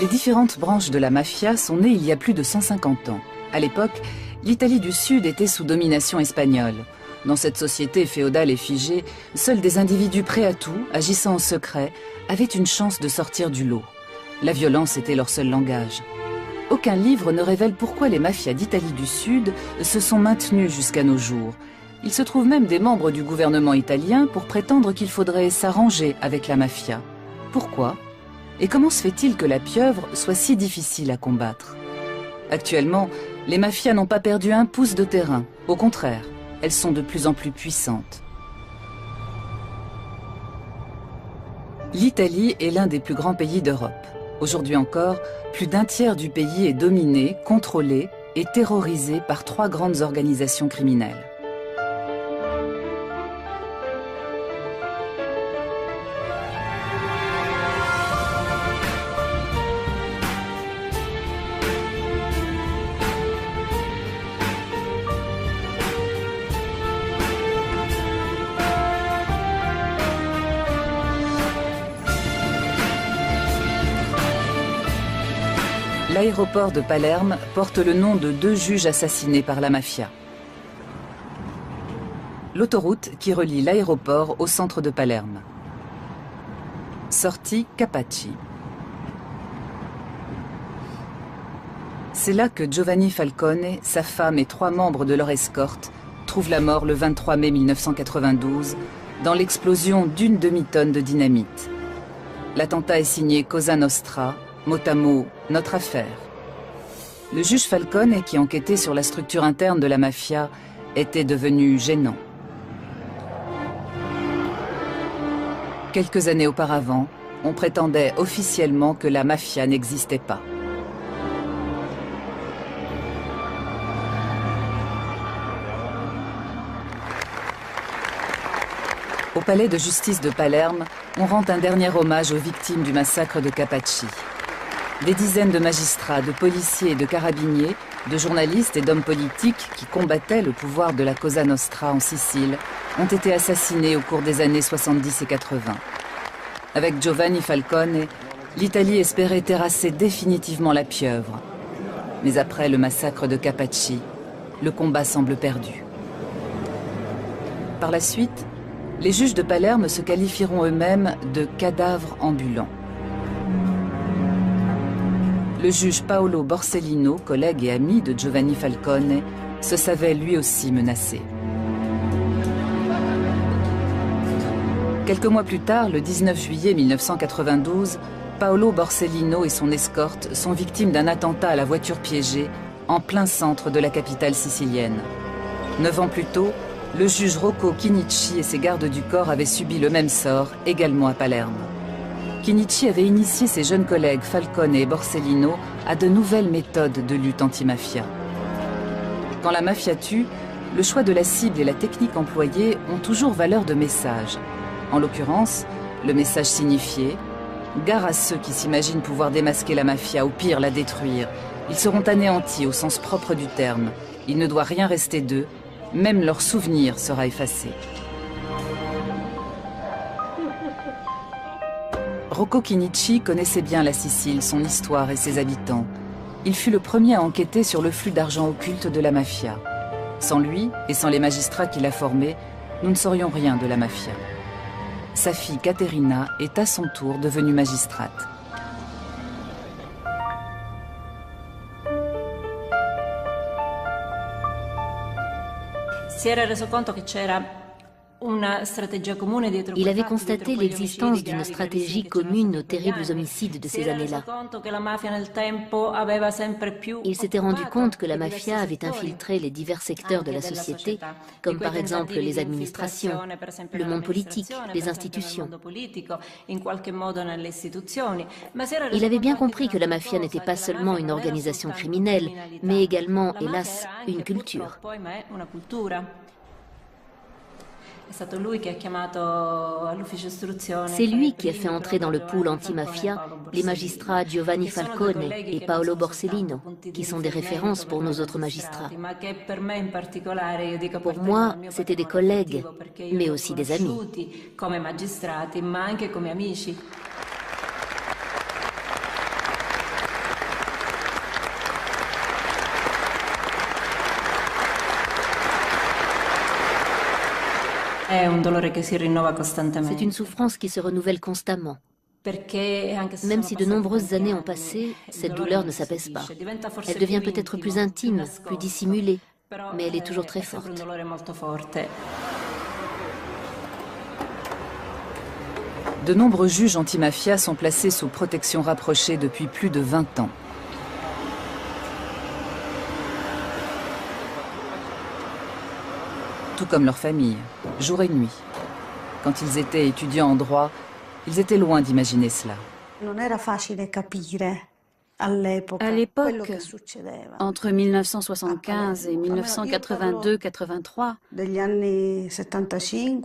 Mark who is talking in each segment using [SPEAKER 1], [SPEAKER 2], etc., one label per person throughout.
[SPEAKER 1] Les différentes branches de la mafia sont nées il y a plus de 150 ans. À l'époque, l'Italie du Sud était sous domination espagnole. Dans cette société féodale et figée, seuls des individus prêts à tout, agissant en secret, avaient une chance de sortir du lot. La violence était leur seul langage. Aucun livre ne révèle pourquoi les mafias d'Italie du Sud se sont maintenues jusqu'à nos jours. Il se trouve même des membres du gouvernement italien pour prétendre qu'il faudrait s'arranger avec la mafia. Pourquoi ? Et comment se fait-il que la pieuvre soit si difficile à combattre? Actuellement, les mafias n'ont pas perdu un pouce de terrain. Au contraire, elles sont de plus en plus puissantes. L'Italie est l'un des plus grands pays d'Europe. Aujourd'hui encore, plus d'un tiers du pays est dominé, contrôlé et terrorisé par 3 grandes organisations criminelles. L'aéroport de Palerme porte le nom de 2 juges assassinés par la mafia. L'autoroute qui relie l'aéroport au centre de Palerme. Sortie Capaci. C'est là que Giovanni Falcone, sa femme et 3 membres de leur escorte trouvent la mort le 23 mai 1992 dans l'explosion d'une demi-tonne de dynamite. L'attentat est signé Cosa Nostra, mot à mot, notre affaire. Le juge Falcone, qui enquêtait sur la structure interne de la mafia, était devenu gênant. Quelques années auparavant, on prétendait officiellement que la mafia n'existait pas. Au palais de justice de Palerme, on rend un dernier hommage aux victimes du massacre de Capaci. Des dizaines de magistrats, de policiers et de carabiniers, de journalistes et d'hommes politiques qui combattaient le pouvoir de la Cosa Nostra en Sicile ont été assassinés au cours des années 70 et 80. Avec Giovanni Falcone, l'Italie espérait terrasser définitivement la pieuvre. Mais après le massacre de Capaci, le combat semble perdu. Par la suite, les juges de Palerme se qualifieront eux-mêmes de cadavres ambulants. Le juge Paolo Borsellino, collègue et ami de Giovanni Falcone, se savait lui aussi menacé. Quelques mois plus tard, le 19 juillet 1992, Paolo Borsellino et son escorte sont victimes d'un attentat à la voiture piégée en plein centre de la capitale sicilienne. 9 ans plus tôt, le juge Rocco Chinnici et ses gardes du corps avaient subi le même sort, également à Palerme. Chinnici avait initié ses jeunes collègues Falcone et Borsellino à de nouvelles méthodes de lutte anti-mafia. Quand la mafia tue, le choix de la cible et la technique employée ont toujours valeur de message. En l'occurrence, le message signifiait « Gare à ceux qui s'imaginent pouvoir démasquer la mafia, ou pire la détruire. Ils seront anéantis au sens propre du terme. Il ne doit rien rester d'eux. Même leur souvenir sera effacé. » Rocco Chinnici connaissait bien la Sicile, son histoire et ses habitants. Il fut le premier à enquêter sur le flux d'argent occulte de la mafia. Sans lui et sans les magistrats qui l'a formé, nous ne saurions rien de la mafia. Sa fille Caterina est à son tour devenue magistrate.
[SPEAKER 2] Si era reso conto che c'era
[SPEAKER 3] Il avait constaté l'existence d'une stratégie commune aux terribles homicides de ces années-là. Il s'était rendu compte que la mafia avait infiltré les divers secteurs de la société, comme par exemple les administrations, le monde politique, les institutions. Il avait bien compris que la mafia n'était pas seulement une organisation criminelle, mais également, hélas, une culture. C'est lui qui a fait entrer dans le pool anti-mafia les magistrats Giovanni Falcone et Paolo Borsellino, qui sont des références pour nos autres magistrats. Pour moi, c'étaient des collègues, mais aussi des amis.
[SPEAKER 2] è un dolore che si rinnova costantemente.
[SPEAKER 3] C'est une souffrance qui se renouvelle constamment. Même si de nombreuses années ont passé, cette douleur ne s'apaise pas. Elle devient peut-être plus intime, plus dissimulée, mais elle est toujours très forte.
[SPEAKER 1] De nombreux juges antimafia sont placés sous protection rapprochée depuis plus de 20 ans. Tout comme leur famille, jour et nuit. Quand ils étaient étudiants en droit, ils étaient loin d'imaginer cela.
[SPEAKER 4] À l'époque, entre 1975 et 1982-83,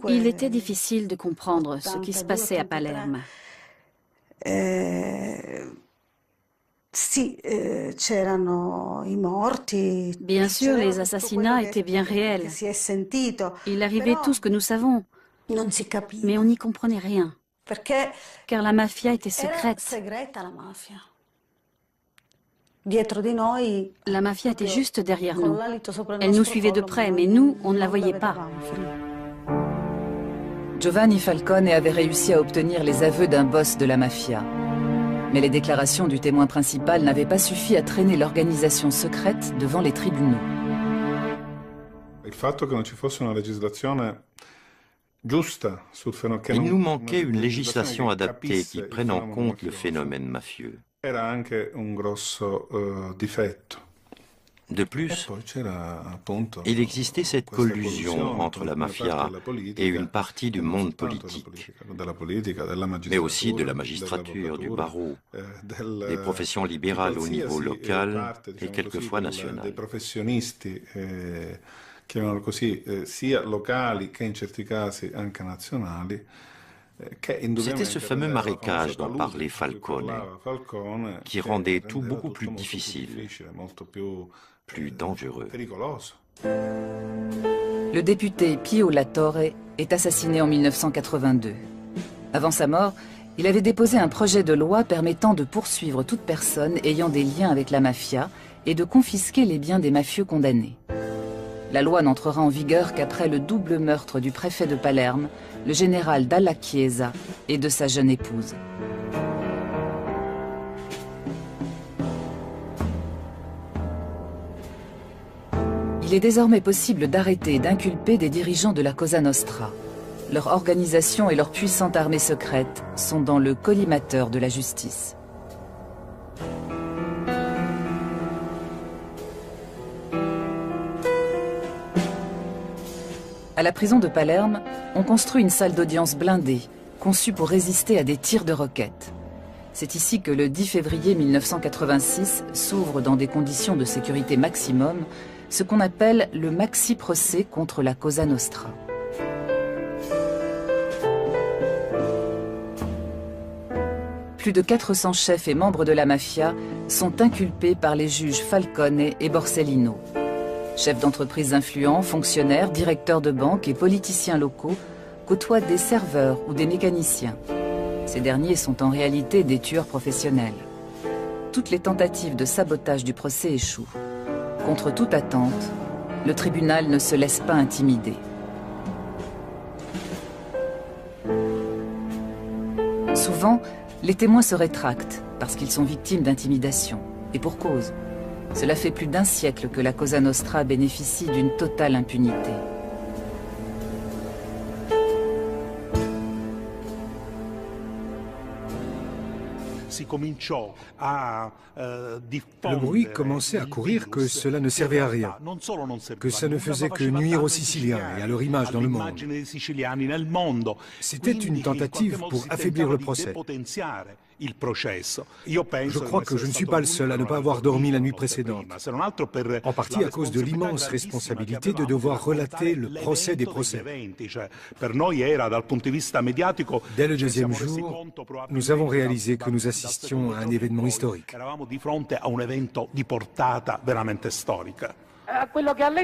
[SPEAKER 4] il était difficile de comprendre ce qui se passait à Palerme. Bien sûr, les assassinats étaient bien réels. Il arrivait tout ce que nous savons, mais on n'y comprenait rien, car la mafia était secrète. La mafia était juste derrière nous. Elle nous suivait de près, mais nous, on ne la voyait pas.
[SPEAKER 1] Giovanni Falcone avait réussi à obtenir les aveux d'un boss de la mafia. Mais les déclarations du témoin principal n'avaient pas suffi à traîner l'organisation secrète devant les tribunaux.
[SPEAKER 5] Il nous manquait une législation adaptée qui prenne en compte le phénomène mafieux. De plus, il existait cette collusion entre la mafia et une partie du monde politique, mais aussi de la magistrature, du barreau, des professions libérales au niveau local et quelquefois national. C'était ce fameux marécage dont parlait Falcone, qui rendait tout beaucoup plus difficile, plus dangereux.
[SPEAKER 1] Le député Pio La Torre est assassiné en 1982. Avant sa mort, il avait déposé un projet de loi permettant de poursuivre toute personne ayant des liens avec la mafia et de confisquer les biens des mafieux condamnés. La loi n'entrera en vigueur qu'après le double meurtre du préfet de Palerme, le général Dalla Chiesa, et de sa jeune épouse. Il est désormais possible d'arrêter et d'inculper des dirigeants de la Cosa Nostra. Leur organisation et leur puissante armée secrète sont dans le collimateur de la justice. À la prison de Palerme, on construit une salle d'audience blindée, conçue pour résister à des tirs de roquettes. C'est ici que le 10 février 1986 s'ouvre dans des conditions de sécurité maximum ce qu'on appelle le maxi-procès contre la Cosa Nostra. Plus de 400 chefs et membres de la mafia sont inculpés par les juges Falcone et Borsellino. Chefs d'entreprise influents, fonctionnaires, directeurs de banque et politiciens locaux côtoient des serveurs ou des mécaniciens. Ces derniers sont en réalité des tueurs professionnels. Toutes les tentatives de sabotage du procès échouent. Contre toute attente, le tribunal ne se laisse pas intimider. Souvent, les témoins se rétractent parce qu'ils sont victimes d'intimidation. Et pour cause. Cela fait plus d'un siècle que la Cosa Nostra bénéficie d'une totale impunité.
[SPEAKER 6] Le bruit commençait à courir que cela ne servait à rien, que ça ne faisait que nuire aux Siciliens et à leur image dans le monde. C'était une tentative pour affaiblir le procès. Je crois que je ne suis pas le seul à ne pas avoir dormi la nuit précédente, en partie à cause de l'immense responsabilité de devoir relater le procès des procès. Dès le deuxième jour, nous avons réalisé que nous assistions à un événement historique.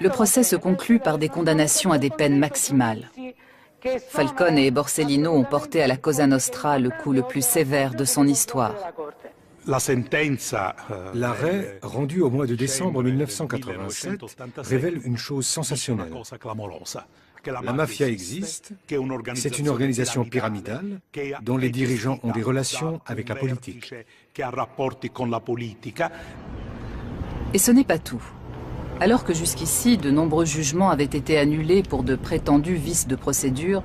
[SPEAKER 1] Le procès se conclut par des condamnations à des peines maximales. Falcone et Borsellino ont porté à la Cosa Nostra le coup le plus sévère de son histoire.
[SPEAKER 6] L'arrêt, rendu au mois de décembre 1987, révèle une chose sensationnelle. La mafia existe, c'est une organisation pyramidale dont les dirigeants ont des relations avec la politique.
[SPEAKER 1] Et ce n'est pas tout. Alors que jusqu'ici, de nombreux jugements avaient été annulés pour de prétendus vices de procédure,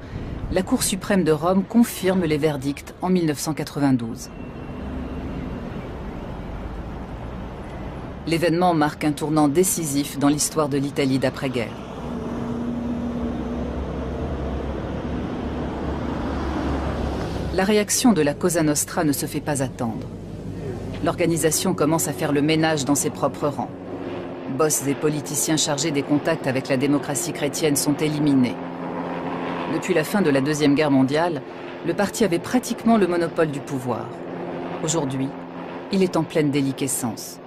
[SPEAKER 1] la Cour suprême de Rome confirme les verdicts en 1992. L'événement marque un tournant décisif dans l'histoire de l'Italie d'après-guerre. La réaction de la Cosa Nostra ne se fait pas attendre. L'organisation commence à faire le ménage dans ses propres rangs. Boss et politiciens chargés des contacts avec la démocratie chrétienne sont éliminés. Depuis la fin de la Deuxième Guerre mondiale, le parti avait pratiquement le monopole du pouvoir. Aujourd'hui, il est en pleine déliquescence.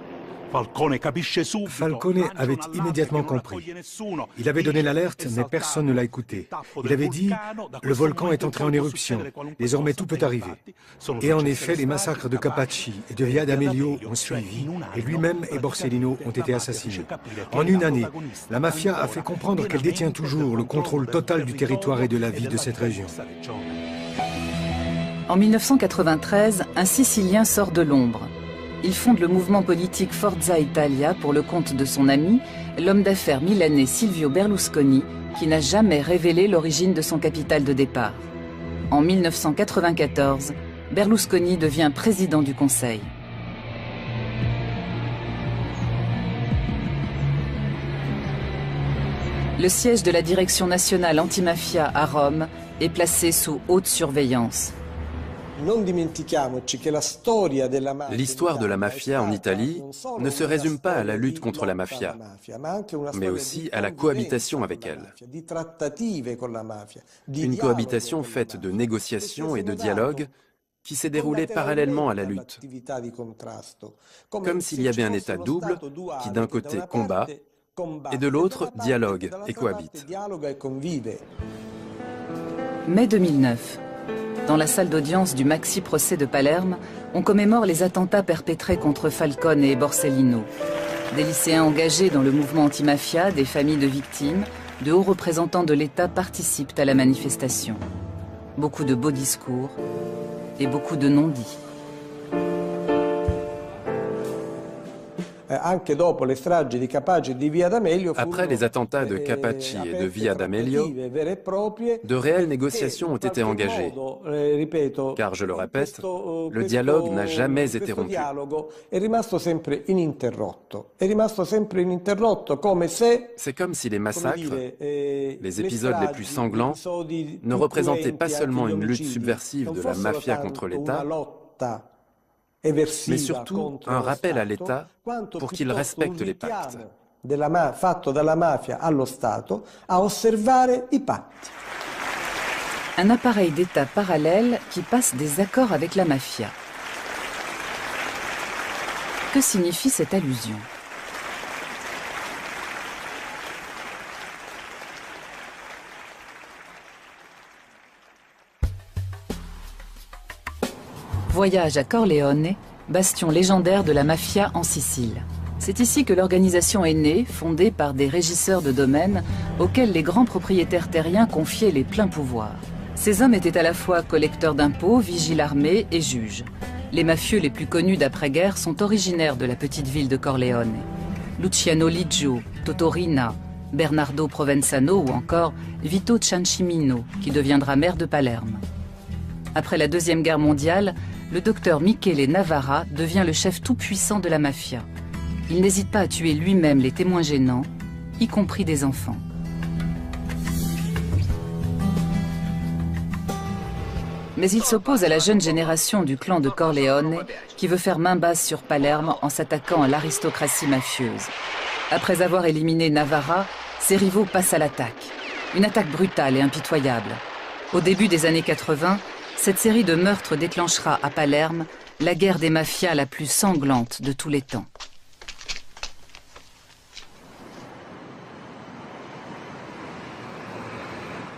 [SPEAKER 6] Falcone avait immédiatement compris. Il avait donné l'alerte, mais personne ne l'a écouté. Il avait dit « Le volcan est entré en éruption, désormais tout peut arriver ». Et en effet, les massacres de Capaci et de Via d'Amelio ont suivi, et lui-même et Borsellino ont été assassinés. En une année, la mafia a fait comprendre qu'elle détient toujours le contrôle total du territoire et de la vie de cette région.
[SPEAKER 1] En 1993, un Sicilien sort de l'ombre. Il fonde le mouvement politique Forza Italia pour le compte de son ami, l'homme d'affaires milanais Silvio Berlusconi, qui n'a jamais révélé l'origine de son capital de départ. En 1994, Berlusconi devient président du Conseil. Le siège de la Direction nationale antimafia à Rome est placé sous haute surveillance.
[SPEAKER 7] L'histoire de la mafia en Italie ne se résume pas à la lutte contre la mafia, mais aussi à la cohabitation avec elle. Une cohabitation faite de négociations et de dialogues qui s'est déroulée parallèlement à la lutte. Comme s'il y avait un état double qui d'un côté combat et de l'autre dialogue et cohabite.
[SPEAKER 1] Mai 2009. Dans la salle d'audience du maxi-procès de Palerme, on commémore les attentats perpétrés contre Falcone et Borsellino. Des lycéens engagés dans le mouvement anti-mafia, des familles de victimes, de hauts représentants de l'État participent à la manifestation. Beaucoup de beaux discours et beaucoup de non-dits.
[SPEAKER 7] Après les attentats de Capaci et de Via d'Amelio, de réelles négociations ont été engagées. Car, je le répète, le dialogue n'a jamais été rompu. C'est comme si les massacres, les épisodes les plus sanglants, ne représentaient pas seulement une lutte subversive de la mafia contre l'État, mais surtout un rappel à l'État pour qu'il respecte les pactes.
[SPEAKER 1] Un appareil d'État parallèle qui passe des accords avec la mafia. Que signifie cette allusion ? Voyage à Corleone, bastion légendaire de la mafia en Sicile. C'est ici que l'organisation est née, fondée par des régisseurs de domaines auxquels les grands propriétaires terriens confiaient les pleins pouvoirs. Ces hommes étaient à la fois collecteurs d'impôts, vigiles armés et juges. Les mafieux les plus connus d'après-guerre sont originaires de la petite ville de Corleone. Luciano Liggio, Toto Riina, Bernardo Provenzano ou encore Vito Ciancimino, qui deviendra maire de Palerme. Après la Deuxième Guerre mondiale, le docteur Michele Navarra devient le chef tout-puissant de la mafia. Il n'hésite pas à tuer lui-même les témoins gênants, y compris des enfants. Mais il s'oppose à la jeune génération du clan de Corleone qui veut faire main basse sur Palerme en s'attaquant à l'aristocratie mafieuse. Après avoir éliminé Navarra, ses rivaux passent à l'attaque. Une attaque brutale et impitoyable. Au début des années 80, cette série de meurtres déclenchera à Palerme la guerre des mafias la plus sanglante de tous les temps.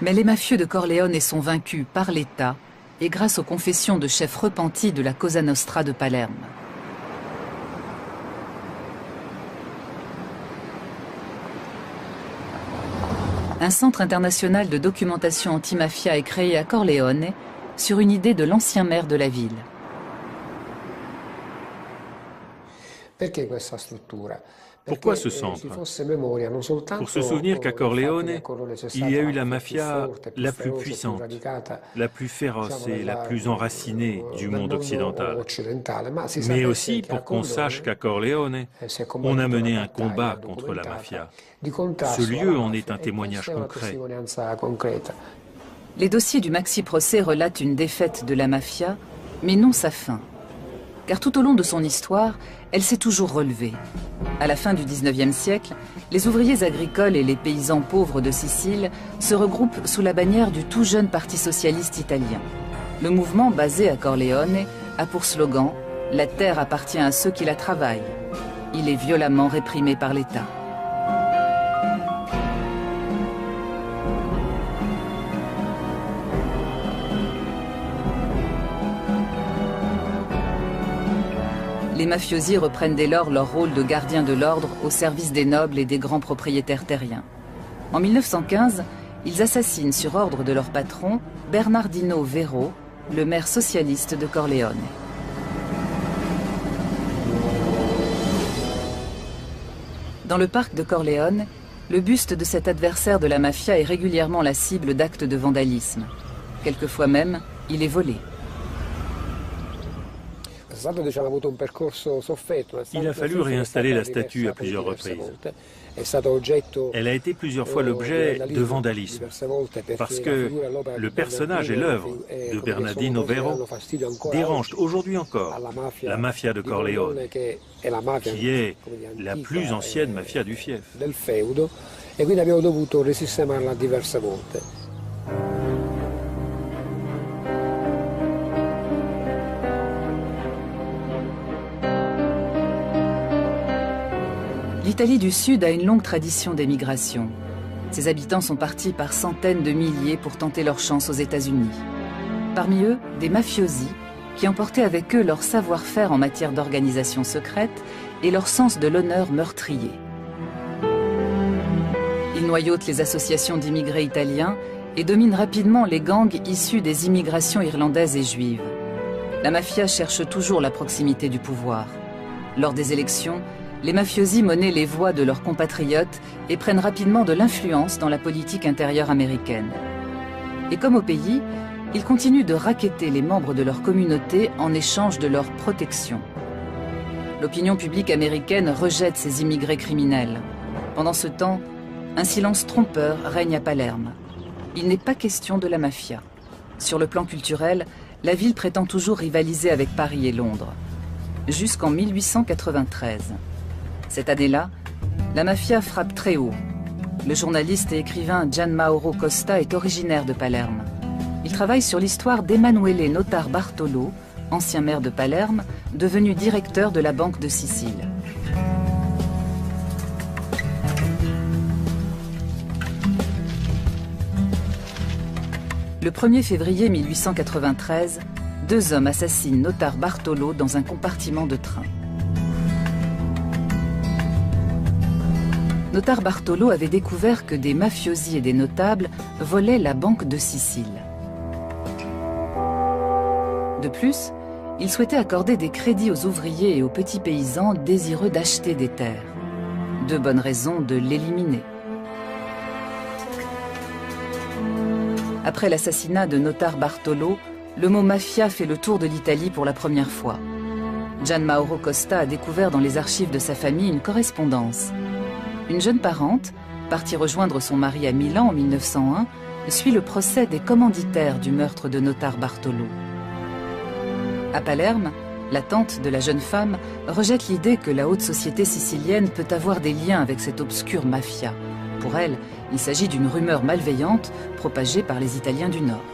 [SPEAKER 1] Mais les mafieux de Corleone sont vaincus par l'État et grâce aux confessions de chefs repentis de la Cosa Nostra de Palerme. un centre international de documentation anti-mafia est créé à Corleone sur une idée de l'ancien maire de la ville.
[SPEAKER 8] Pourquoi ce centre? Pour se souvenir qu'à Corleone, il y a eu la mafia la plus puissante, la plus féroce et la plus enracinée du monde occidental. Mais aussi pour qu'on sache qu'à Corleone, on a mené un combat contre la mafia. Ce lieu en est un témoignage concret.
[SPEAKER 1] Les dossiers du maxi-procès relatent une défaite de la mafia, mais non sa fin. Car tout au long de son histoire, elle s'est toujours relevée. À la fin du XIXe siècle, les ouvriers agricoles et les paysans pauvres de Sicile se regroupent sous la bannière du tout jeune Parti socialiste italien. Le mouvement, basé à Corleone, a pour slogan « La terre appartient à ceux qui la travaillent ». Il est violemment réprimé par l'État. Les mafiosi reprennent dès lors leur rôle de gardiens de l'ordre au service des nobles et des grands propriétaires terriens. En 1915, ils assassinent sur ordre de leur patron, Bernardino Vero, le maire socialiste de Corleone. Dans le parc de Corleone, le buste de cet adversaire de la mafia est régulièrement la cible d'actes de vandalisme. Quelquefois même, il est volé.
[SPEAKER 8] Il a fallu réinstaller la statue à plusieurs reprises. Elle a été plusieurs fois l'objet de vandalisme, parce que le personnage et l'œuvre de Bernardino Vero dérangent aujourd'hui encore la mafia de Corleone, qui est la plus ancienne mafia du fief.
[SPEAKER 1] L'Italie du Sud a une longue tradition d'émigration. Ses habitants sont partis par centaines de milliers pour tenter leur chance aux États-Unis. Parmi eux, des mafiosi qui emportaient avec eux leur savoir-faire en matière d'organisation secrète et leur sens de l'honneur meurtrier. Ils noyautent les associations d'immigrés italiens et dominent rapidement les gangs issus des immigrations irlandaises et juives. La mafia cherche toujours la proximité du pouvoir. Lors des élections, les mafiosi monnaient les voix de leurs compatriotes et prennent rapidement de l'influence dans la politique intérieure américaine. Et comme au pays, ils continuent de racketter les membres de leur communauté en échange de leur protection. L'opinion publique américaine rejette ces immigrés criminels. Pendant ce temps, un silence trompeur règne à Palerme. Il n'est pas question de la mafia. Sur le plan culturel, la ville prétend toujours rivaliser avec Paris et Londres. Jusqu'en 1893. Cette année-là, la mafia frappe très haut. Le journaliste et écrivain Gian Mauro Costa est originaire de Palerme. Il travaille sur l'histoire d'Emanuele Notar Bartolo, ancien maire de Palerme, devenu directeur de la Banque de Sicile. Le 1er février 1893, deux hommes assassinent Notar Bartolo dans un compartiment de train. Notar Bartolo avait découvert que des mafiosi et des notables volaient la Banque de Sicile. De plus, il souhaitait accorder des crédits aux ouvriers et aux petits paysans désireux d'acheter des terres. Deux bonnes raisons de l'éliminer. Après l'assassinat de Notar Bartolo, le mot mafia fait le tour de l'Italie pour la première fois. Gian Mauro Costa a découvert dans les archives de sa famille une correspondance. Une jeune parente, partie rejoindre son mari à Milan en 1901, suit le procès des commanditaires du meurtre de Notar Bartolo. À Palerme, la tante de la jeune femme rejette l'idée que la haute société sicilienne peut avoir des liens avec cette obscure mafia. Pour elle, il s'agit d'une rumeur malveillante propagée par les Italiens du Nord.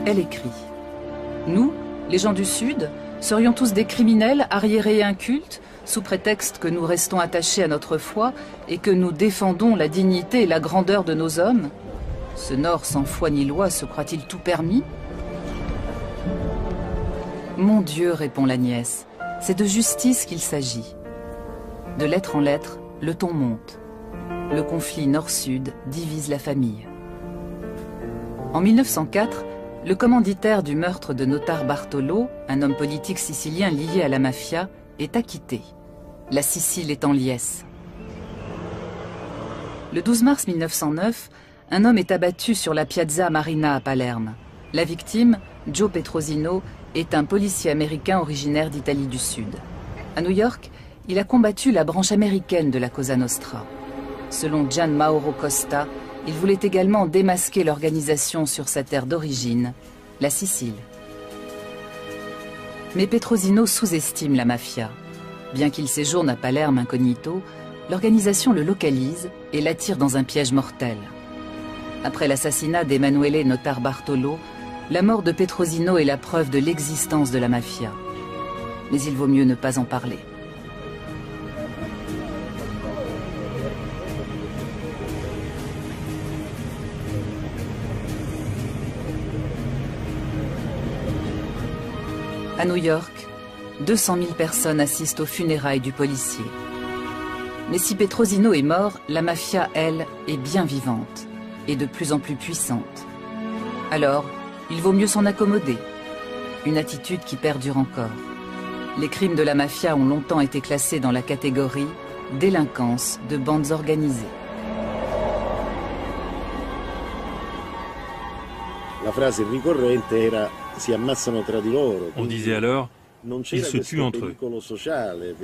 [SPEAKER 1] Elle écrit « Nous, les gens du Sud, serions tous des criminels arriérés et incultes, sous prétexte que nous restons attachés à notre foi et que nous défendons la dignité et la grandeur de nos hommes. Ce Nord sans foi ni loi se croit-il tout permis ?» Mon Dieu, répond la nièce, c'est de justice qu'il s'agit. De lettre en lettre, le ton monte. le conflit nord-sud divise la famille. En 1904, le commanditaire du meurtre de Notar Bartolo, un homme politique sicilien lié à la mafia, est acquitté. La Sicile est en liesse. Le 12 mars 1909, un homme est abattu sur la Piazza Marina à Palerme. La victime, Joe Petrosino, est un policier américain originaire d'Italie du Sud. À New York, il a combattu la branche américaine de la Cosa Nostra. Selon Gian Mauro Costa, il voulait également démasquer l'organisation sur sa terre d'origine, la Sicile. Mais Petrosino sous-estime la mafia. Bien qu'il séjourne à Palerme incognito, l'organisation le localise et l'attire dans un piège mortel. Après l'assassinat d'Emanuele Notar Bartolo, la mort de Petrosino est la preuve de l'existence de la mafia. Mais il vaut mieux ne pas en parler. À New York, 200 000 personnes assistent aux funérailles du policier. Mais si Petrosino est mort, la mafia, elle, est bien vivante et de plus en plus puissante. Alors, il vaut mieux s'en accommoder. Une attitude qui perdure encore. Les crimes de la mafia ont longtemps été classés dans la catégorie délinquance de bandes organisées.
[SPEAKER 9] La phrase ricorrente era si ammazzano tra di loro.
[SPEAKER 8] On disait alors, ils se tuent entre eux.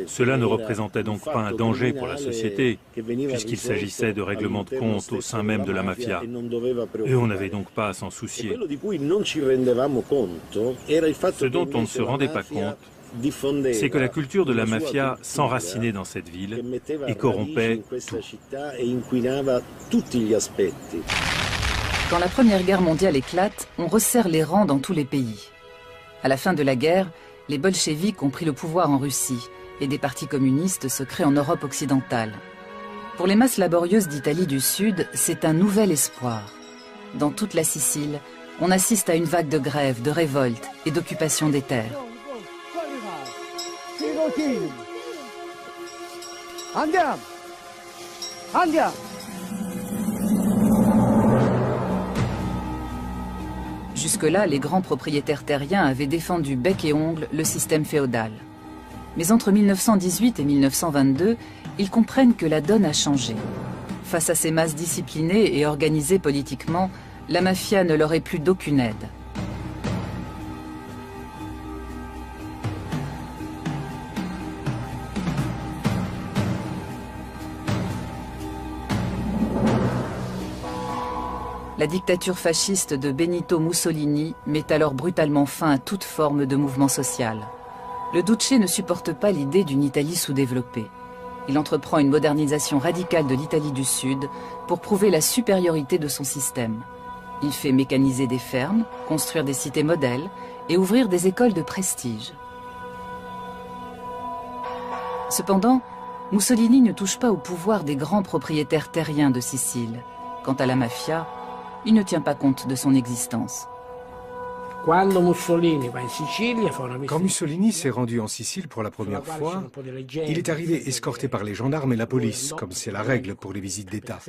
[SPEAKER 8] Cela ne représentait donc pas un danger pour la société, puisqu'il s'agissait de règlements de compte au sein même de la mafia. Et on n'avait donc pas à s'en soucier. Ce dont on ne se rendait pas compte, c'est que la culture de la mafia s'enracinait dans cette ville et corrompait tout.
[SPEAKER 1] Quand la Première Guerre mondiale éclate, on resserre les rangs dans tous les pays. À la fin de la guerre, les bolcheviks ont pris le pouvoir en Russie et des partis communistes se créent en Europe occidentale. Pour les masses laborieuses d'Italie du Sud, c'est un nouvel espoir. Dans toute la Sicile, on assiste à une vague de grèves, de révoltes et d'occupation des terres.
[SPEAKER 10] Andiamo! Andiamo!
[SPEAKER 1] Jusque-là, les grands propriétaires terriens avaient défendu bec et ongle le système féodal. Mais entre 1918 et 1922, ils comprennent que la donne a changé. Face à ces masses disciplinées et organisées politiquement, la mafia ne leur est plus d'aucune aide. La dictature fasciste de Benito Mussolini met alors brutalement fin à toute forme de mouvement social. Le Duce ne supporte pas l'idée d'une Italie sous-développée. Il entreprend une modernisation radicale de l'Italie du Sud pour prouver la supériorité de son système. Il fait mécaniser des fermes, construire des cités modèles et ouvrir des écoles de prestige. Cependant, Mussolini ne touche pas au pouvoir des grands propriétaires terriens de Sicile. Quant à la mafia, il ne tient pas compte de son existence.
[SPEAKER 10] Quand
[SPEAKER 6] Mussolini s'est rendu en Sicile pour la première fois, il est arrivé escorté par les gendarmes et la police, comme c'est la règle pour les visites d'État.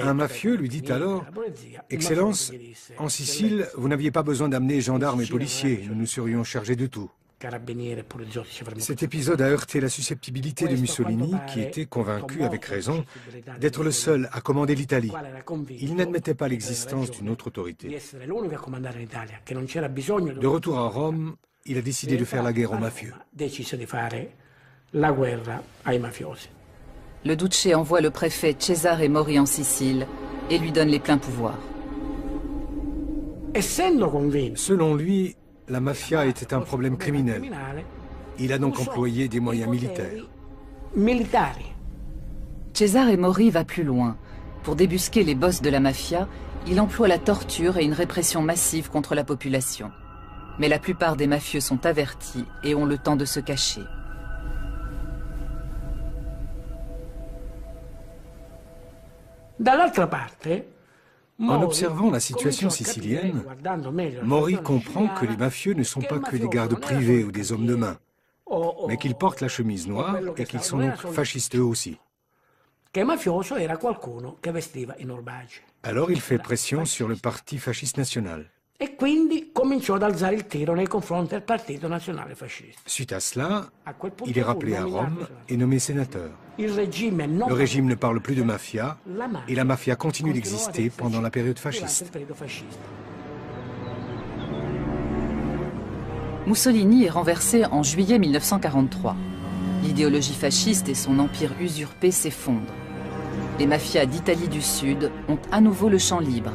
[SPEAKER 6] Un mafieux lui dit alors « Excellence, en Sicile, vous n'aviez pas besoin d'amener gendarmes et policiers, nous nous serions chargés de tout. » Cet épisode a heurté la susceptibilité de Mussolini, qui était convaincu, avec raison, d'être le seul à commander l'Italie. Il n'admettait pas l'existence d'une autre autorité. De retour à Rome, il a décidé de faire la guerre aux mafieux.
[SPEAKER 1] Le Duce envoie le préfet Cesare Mori en Sicile et lui donne les pleins pouvoirs.
[SPEAKER 6] Selon lui, la mafia était un problème criminel. Il a donc employé des moyens militaires.
[SPEAKER 1] Cesare Mori va plus loin. Pour débusquer les boss de la mafia, il emploie la torture et une répression massive contre la population. Mais la plupart des mafieux sont avertis et ont le temps de se cacher.
[SPEAKER 6] En observant la situation sicilienne, Mori comprend que les mafieux ne sont pas que des gardes privés ou des hommes de main, mais qu'ils portent la chemise noire et qu'ils sont donc fascistes eux aussi. Alors il fait pression sur le parti fasciste national. Suite à cela, il est rappelé à Rome et nommé sénateur. Le régime ne parle plus de mafia et la mafia continue d'exister pendant la période fasciste.
[SPEAKER 1] Mussolini est renversé en juillet 1943. L'idéologie fasciste et son empire usurpé s'effondrent. Les mafias d'Italie du Sud ont à nouveau le champ libre.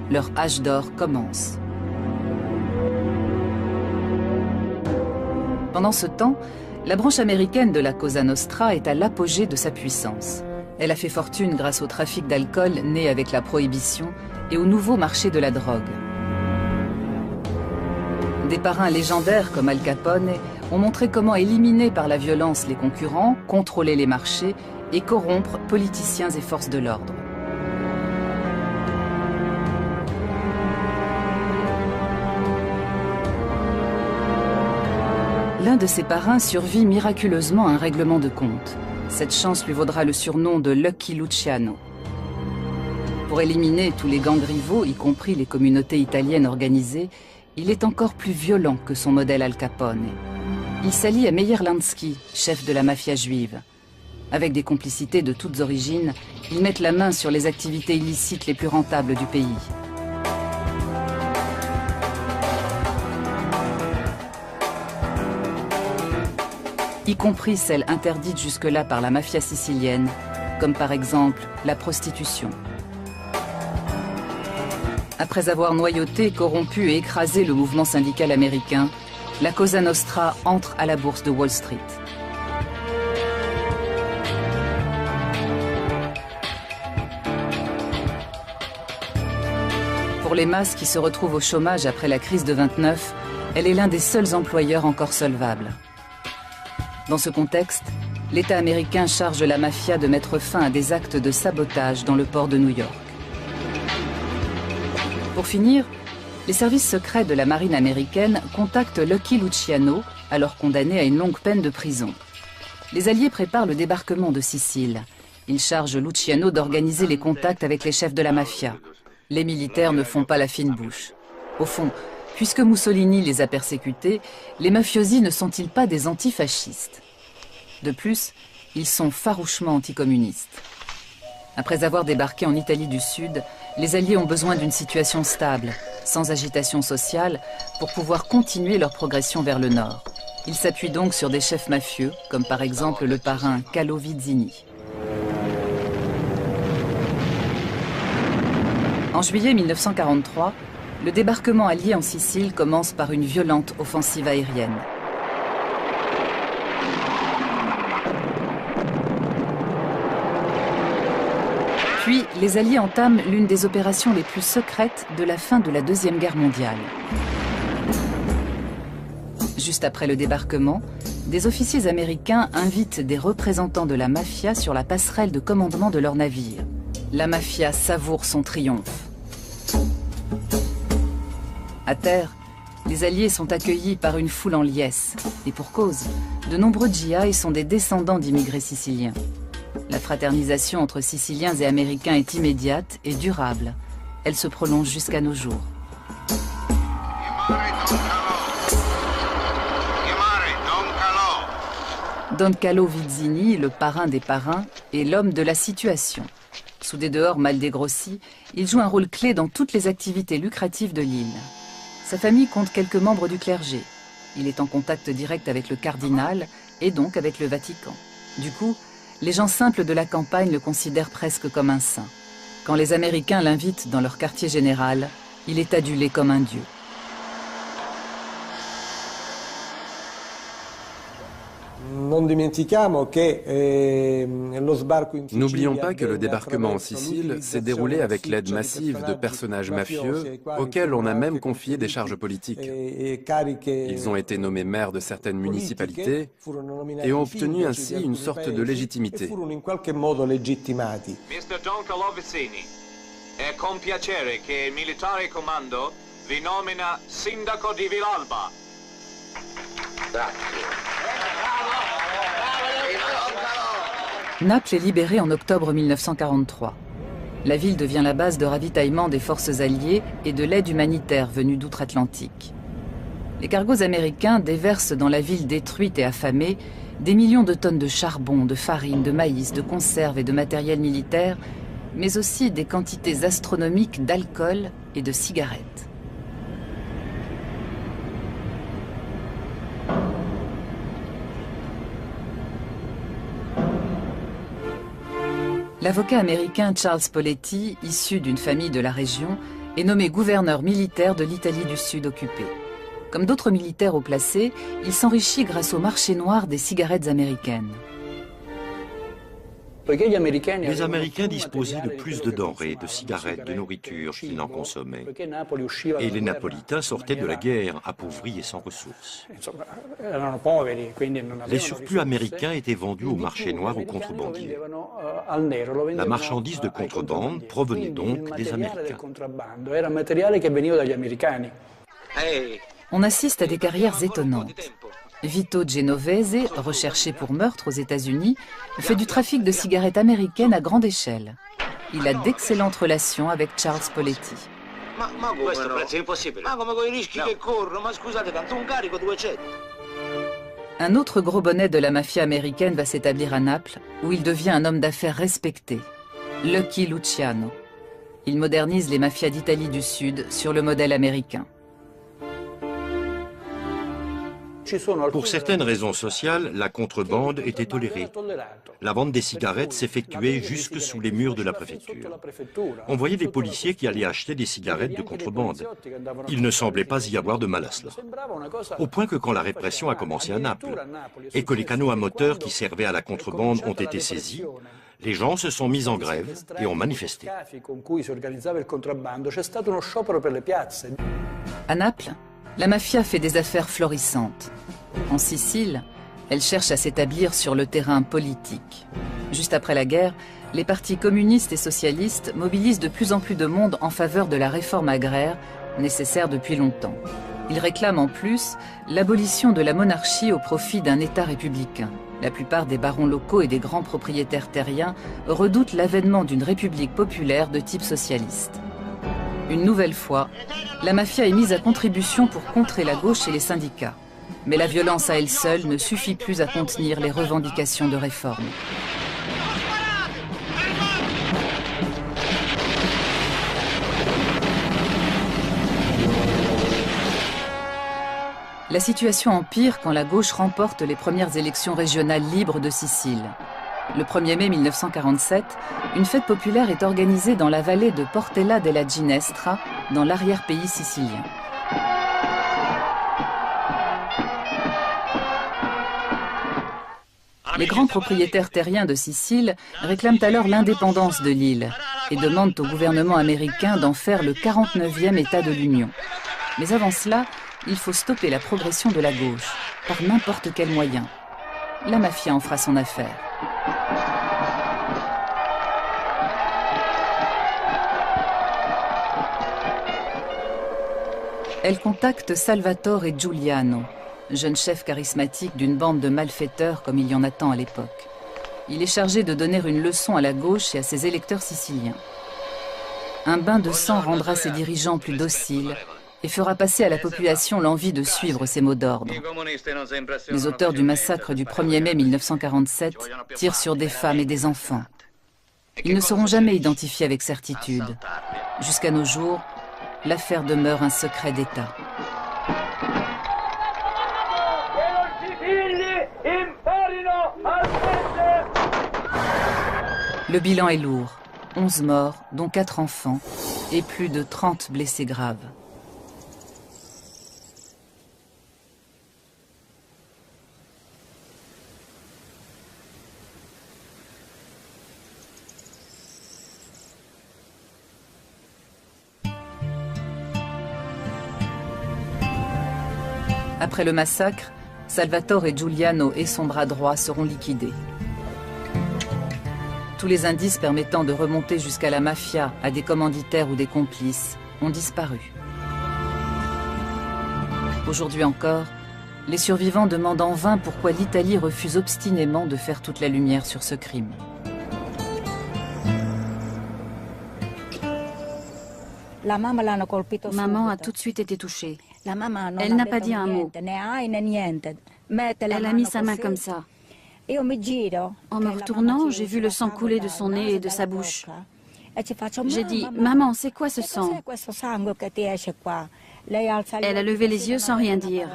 [SPEAKER 1] Leur âge d'or commence. Pendant ce temps, la branche américaine de la Cosa Nostra est à l'apogée de sa puissance. Elle a fait fortune grâce au trafic d'alcool né avec la prohibition et au nouveau marché de la drogue. Des parrains légendaires comme Al Capone ont montré comment éliminer par la violence les concurrents, contrôler les marchés et corrompre politiciens et forces de l'ordre. L'un de ses parrains survit miraculeusement à un règlement de compte. Cette chance lui vaudra le surnom de Lucky Luciano. Pour éliminer tous les gangs rivaux, y compris les communautés italiennes organisées, il est encore plus violent que son modèle Al Capone. Il s'allie à Meyer Lansky, chef de la mafia juive. Avec des complicités de toutes origines, ils mettent la main sur les activités illicites les plus rentables du pays. Y compris celles interdites jusque-là par la mafia sicilienne, comme par exemple la prostitution. Après avoir noyauté, corrompu et écrasé le mouvement syndical américain, la Cosa Nostra entre à la bourse de Wall Street. Pour les masses qui se retrouvent au chômage après la crise de 29, elle est l'un des seuls employeurs encore solvables. Dans ce contexte, l'État américain charge la mafia de mettre fin à des actes de sabotage dans le port de New York. Pour finir, les services secrets de la marine américaine contactent Lucky Luciano, alors condamné à une longue peine de prison. Les Alliés préparent le débarquement de Sicile. Ils chargent Luciano d'organiser les contacts avec les chefs de la mafia. Les militaires ne font pas la fine bouche. Au fond, puisque Mussolini les a persécutés, les mafiosi ne sont-ils pas des antifascistes? De plus, ils sont farouchement anticommunistes. Après avoir débarqué en Italie du Sud, les Alliés ont besoin d'une situation stable, sans agitation sociale, pour pouvoir continuer leur progression vers le nord. Ils s'appuient donc sur des chefs mafieux, comme par exemple le parrain Carlo Vizzini. En juillet 1943, le débarquement allié en Sicile commence par une violente offensive aérienne. Puis, les Alliés entament l'une des opérations les plus secrètes de la fin de la Deuxième Guerre mondiale. Juste après le débarquement, des officiers américains invitent des représentants de la mafia sur la passerelle de commandement de leur navire. La mafia savoure son triomphe. À terre, les Alliés sont accueillis par une foule en liesse. Et pour cause, de nombreux GI sont des descendants d'immigrés siciliens. La fraternisation entre Siciliens et Américains est immédiate et durable. Elle se prolonge jusqu'à nos jours. Don Carlo Vizzini, le parrain des parrains, est l'homme de la situation. Sous des dehors mal dégrossis, il joue un rôle clé dans toutes les activités lucratives de l'île. Sa famille compte quelques membres du clergé. Il est en contact direct avec le cardinal et donc avec le Vatican. Du coup, les gens simples de la campagne le considèrent presque comme un saint. Quand les Américains l'invitent dans leur quartier général, il est adulé comme un dieu.
[SPEAKER 7] N'oublions pas que le débarquement en Sicile s'est déroulé avec l'aide massive de personnages mafieux auxquels on a même confié des charges politiques. Ils ont été nommés maires de certaines municipalités et ont obtenu ainsi une sorte de légitimité.
[SPEAKER 11] Mr. Don Carlo Vizzini, è con piacere che il militare comando vi nomina sindaco di Villalba.
[SPEAKER 1] Naples est libérée en octobre 1943. La ville devient la base de ravitaillement des forces alliées et de l'aide humanitaire venue d'outre-Atlantique. Les cargos américains déversent dans la ville détruite et affamée des millions de tonnes de charbon, de farine, de maïs, de conserves et de matériel militaire, mais aussi des quantités astronomiques d'alcool et de cigarettes. L'avocat américain Charles Poletti, issu d'une famille de la région, est nommé gouverneur militaire de l'Italie du Sud occupée. Comme d'autres militaires haut placés, il s'enrichit grâce au marché noir des cigarettes américaines.
[SPEAKER 5] Les Américains disposaient de plus de denrées, de cigarettes, de nourriture qu'ils n'en consommaient. Et les Napolitains sortaient de la guerre, appauvris et sans ressources. Les surplus américains étaient vendus au marché noir aux contrebandiers. La marchandise de contrebande provenait donc des Américains.
[SPEAKER 1] On assiste à des carrières étonnantes. Vito Genovese, recherché pour meurtre aux États-Unis, fait du trafic de cigarettes américaines à grande échelle. Il a d'excellentes relations avec Charles Poletti. Un autre gros bonnet de la mafia américaine va s'établir à Naples, où il devient un homme d'affaires respecté, Lucky Luciano. Il modernise les mafias d'Italie du Sud sur le modèle américain.
[SPEAKER 5] Pour certaines raisons sociales, la contrebande était tolérée. La vente des cigarettes s'effectuait jusque sous les murs de la préfecture. On voyait des policiers qui allaient acheter des cigarettes de contrebande. Il ne semblait pas y avoir de mal à cela. Au point que quand la répression a commencé à Naples et que les canaux à moteur qui servaient à la contrebande ont été saisis, les gens se sont mis en grève et ont manifesté.
[SPEAKER 1] À Naples, la mafia fait des affaires florissantes. En Sicile, elle cherche à s'établir sur le terrain politique. Juste après la guerre, les partis communistes et socialistes mobilisent de plus en plus de monde en faveur de la réforme agraire, nécessaire depuis longtemps. Ils réclament en plus l'abolition de la monarchie au profit d'un État républicain. La plupart des barons locaux et des grands propriétaires terriens redoutent l'avènement d'une république populaire de type socialiste. Une nouvelle fois, la mafia est mise à contribution pour contrer la gauche et les syndicats. Mais la violence à elle seule ne suffit plus à contenir les revendications de réforme. La situation empire quand la gauche remporte les premières élections régionales libres de Sicile. Le 1er mai 1947, une fête populaire est organisée dans la vallée de Portella della Ginestra, dans l'arrière-pays sicilien. Les grands propriétaires terriens de Sicile réclament alors l'indépendance de l'île et demandent au gouvernement américain d'en faire le 49e État de l'Union. Mais avant cela, il faut stopper la progression de la gauche, par n'importe quel moyen. La mafia en fera son affaire. Elle contacte Salvatore Giuliano, jeune chef charismatique d'une bande de malfaiteurs comme il y en a tant à l'époque. Il est chargé de donner une leçon à la gauche et à ses électeurs siciliens. Un bain de sang rendra ses dirigeants plus dociles et fera passer à la population l'envie de suivre ses mots d'ordre. Les auteurs du massacre du 1er mai 1947 tirent sur des femmes et des enfants. Ils ne seront jamais identifiés avec certitude. Jusqu'à nos jours, l'affaire demeure un secret d'État. Le bilan est lourd. 11 morts, dont 4 enfants, et plus de 30 blessés graves. Après le massacre, Salvatore Giuliano et son bras droit seront liquidés. Tous les indices permettant de remonter jusqu'à la mafia, à des commanditaires ou des complices, ont disparu. Aujourd'hui encore, les survivants demandent en vain pourquoi l'Italie refuse obstinément de faire toute la lumière sur ce crime.
[SPEAKER 4] Maman a tout de suite été touchée. Elle n'a pas dit un mot. Elle a mis sa main comme ça. En me retournant, j'ai vu le sang couler de son nez et de sa bouche. J'ai dit, « Maman, c'est quoi ce sang ?» Elle a levé les yeux sans rien dire.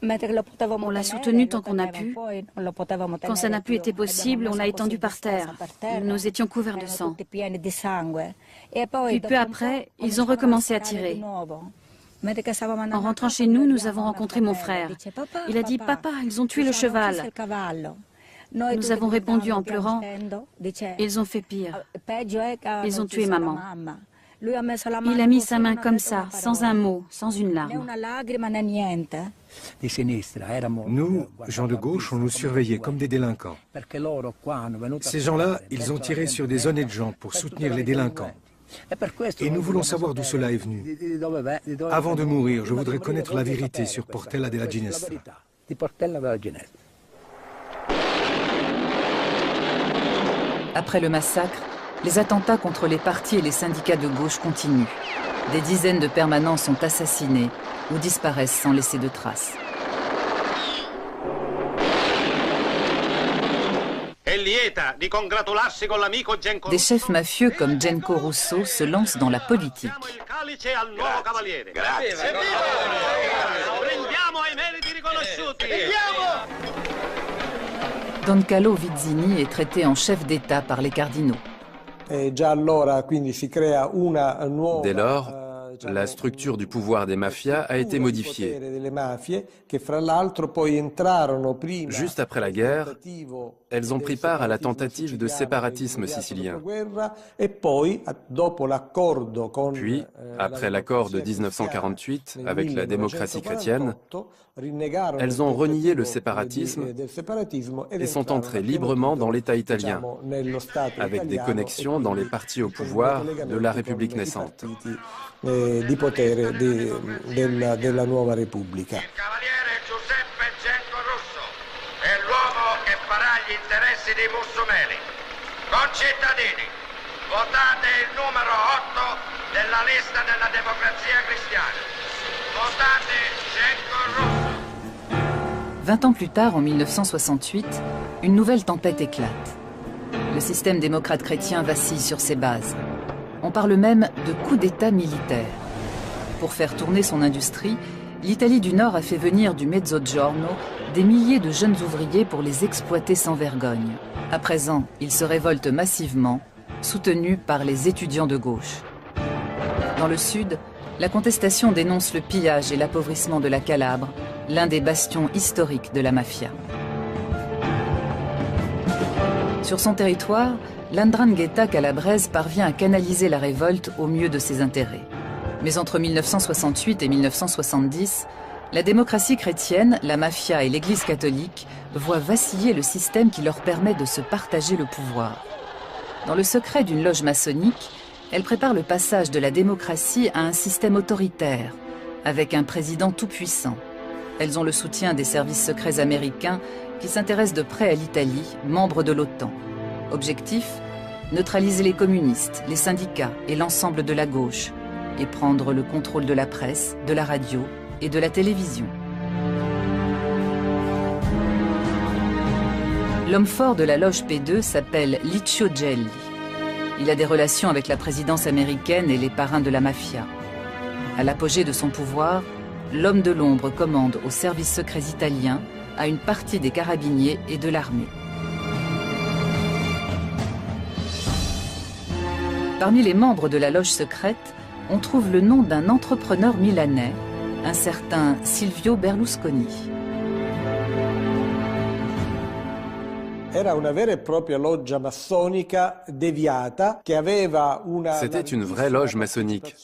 [SPEAKER 4] On l'a soutenue tant qu'on a pu. Quand ça n'a plus été possible, on l'a étendue par terre. Nous étions couverts de sang. Puis peu après, ils ont recommencé à tirer. En rentrant chez nous, nous avons rencontré mon frère. Il a dit, « Papa, ils ont tué le cheval. » Nous avons répondu en pleurant, « Ils ont fait pire. Ils ont tué maman. » Il a mis sa main comme ça, sans un mot, sans une larme.
[SPEAKER 6] Nous, gens de gauche, on nous surveillait comme des délinquants. Ces gens-là, ils ont tiré sur des honnêtes gens pour soutenir les délinquants. Et nous voulons savoir d'où cela est venu. Avant de mourir, je voudrais connaître la vérité sur Portella della Ginestra.
[SPEAKER 1] Après le massacre, les attentats contre les partis et les syndicats de gauche continuent. Des dizaines de permanents sont assassinés ou disparaissent sans laisser de traces. Des chefs mafieux comme Genco Russo se lancent dans la politique. Don Carlo Vizzini est traité en chef d'État par les cardinaux.
[SPEAKER 7] Dès lors, la structure du pouvoir des mafias a été modifiée. Juste après la guerre, elles ont pris part à la tentative de séparatisme sicilien. Puis, après l'accord de 1948 avec la démocratie chrétienne, elles ont renié le séparatisme et sont entrées librement dans l'État italien, avec des connexions dans les partis au pouvoir de la République naissante.
[SPEAKER 12] Di potere della nuova Repubblica.
[SPEAKER 11] Il cavaliere Giuseppe Genco Russo è l'uomo che farà gli interessi dei Mussumeli. Concittadini, votate il numero 8 della lista della Democrazia Cristiana. Votate Genco Russo.
[SPEAKER 1] 20 ans plus tard, en 1968, une nouvelle tempête éclate. Le système démocrate chrétien vacille sur ses bases. On parle même de coup d'État militaire. Pour faire tourner son industrie, l'Italie du Nord a fait venir du Mezzogiorno des milliers de jeunes ouvriers pour les exploiter sans vergogne. À présent, ils se révoltent massivement, soutenus par les étudiants de gauche. Dans le sud, la contestation dénonce le pillage et l'appauvrissement de la Calabre, l'un des bastions historiques de la mafia. Sur son territoire, l'Ndrangheta calabraise parvient à canaliser la révolte au mieux de ses intérêts. Mais entre 1968 et 1970, la démocratie chrétienne, la mafia et l'Église catholique voient vaciller le système qui leur permet de se partager le pouvoir. Dans le secret d'une loge maçonnique, elle prépare le passage de la démocratie à un système autoritaire, avec un président tout-puissant. Elles ont le soutien des services secrets américains qui s'intéressent de près à l'Italie, membre de l'OTAN. Objectif, neutraliser les communistes, les syndicats et l'ensemble de la gauche, et prendre le contrôle de la presse, de la radio et de la télévision. L'homme fort de la loge P2 s'appelle Licio Gelli. Il a des relations avec la présidence américaine et les parrains de la mafia. À l'apogée de son pouvoir, l'homme de l'ombre commande aux services secrets italiens, à une partie des carabiniers et de l'armée. Parmi les membres de la loge secrète, on trouve le nom d'un entrepreneur milanais, un certain Silvio Berlusconi.
[SPEAKER 7] C'était une vraie loge maçonnique,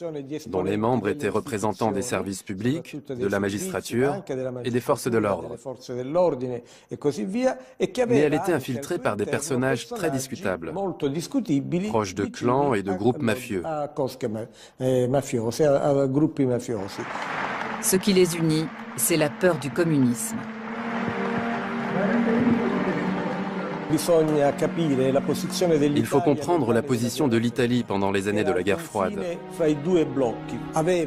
[SPEAKER 7] dont les membres étaient représentants des services publics, de la magistrature et des forces de l'ordre. Mais elle était infiltrée par des personnages très discutables, proches de clans et de groupes mafieux.
[SPEAKER 1] Ce qui les unit, c'est la peur du communisme.
[SPEAKER 7] Il faut comprendre la position de l'Italie pendant les années de la guerre froide.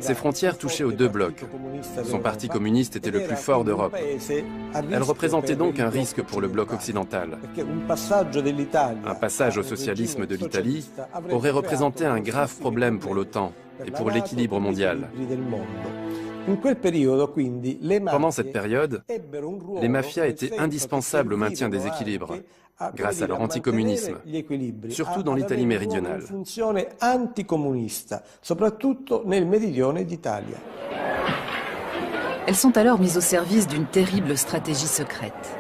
[SPEAKER 7] Ses frontières touchaient aux deux blocs. Son parti communiste était le plus fort d'Europe. Elle représentait donc un risque pour le bloc occidental. Un passage au socialisme de l'Italie aurait représenté un grave problème pour l'OTAN et pour l'équilibre mondial. Pendant cette période, les mafias étaient indispensables au maintien des équilibres, grâce à leur anticommunisme, surtout dans l'Italie méridionale.
[SPEAKER 1] Elles sont alors mises au service d'une terrible stratégie secrète.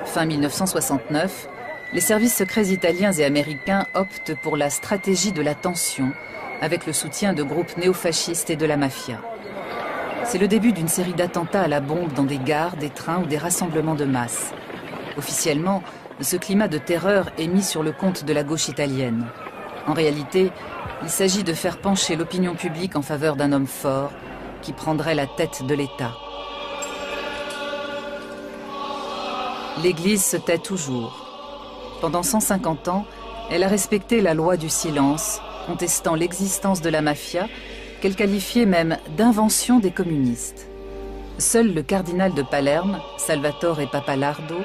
[SPEAKER 1] Fin 1969, les services secrets italiens et américains optent pour la stratégie de la tension, avec le soutien de groupes néofascistes et de la mafia. C'est le début d'une série d'attentats à la bombe dans des gares, des trains ou des rassemblements de masse. Officiellement, ce climat de terreur est mis sur le compte de la gauche italienne. En réalité, il s'agit de faire pencher l'opinion publique en faveur d'un homme fort qui prendrait la tête de l'État. L'Église se tait toujours. Pendant 150 ans, elle a respecté la loi du silence, contestant l'existence de la mafia, qu'elle qualifiait même d'invention des communistes. Seul le cardinal de Palerme, Salvatore Pappalardo,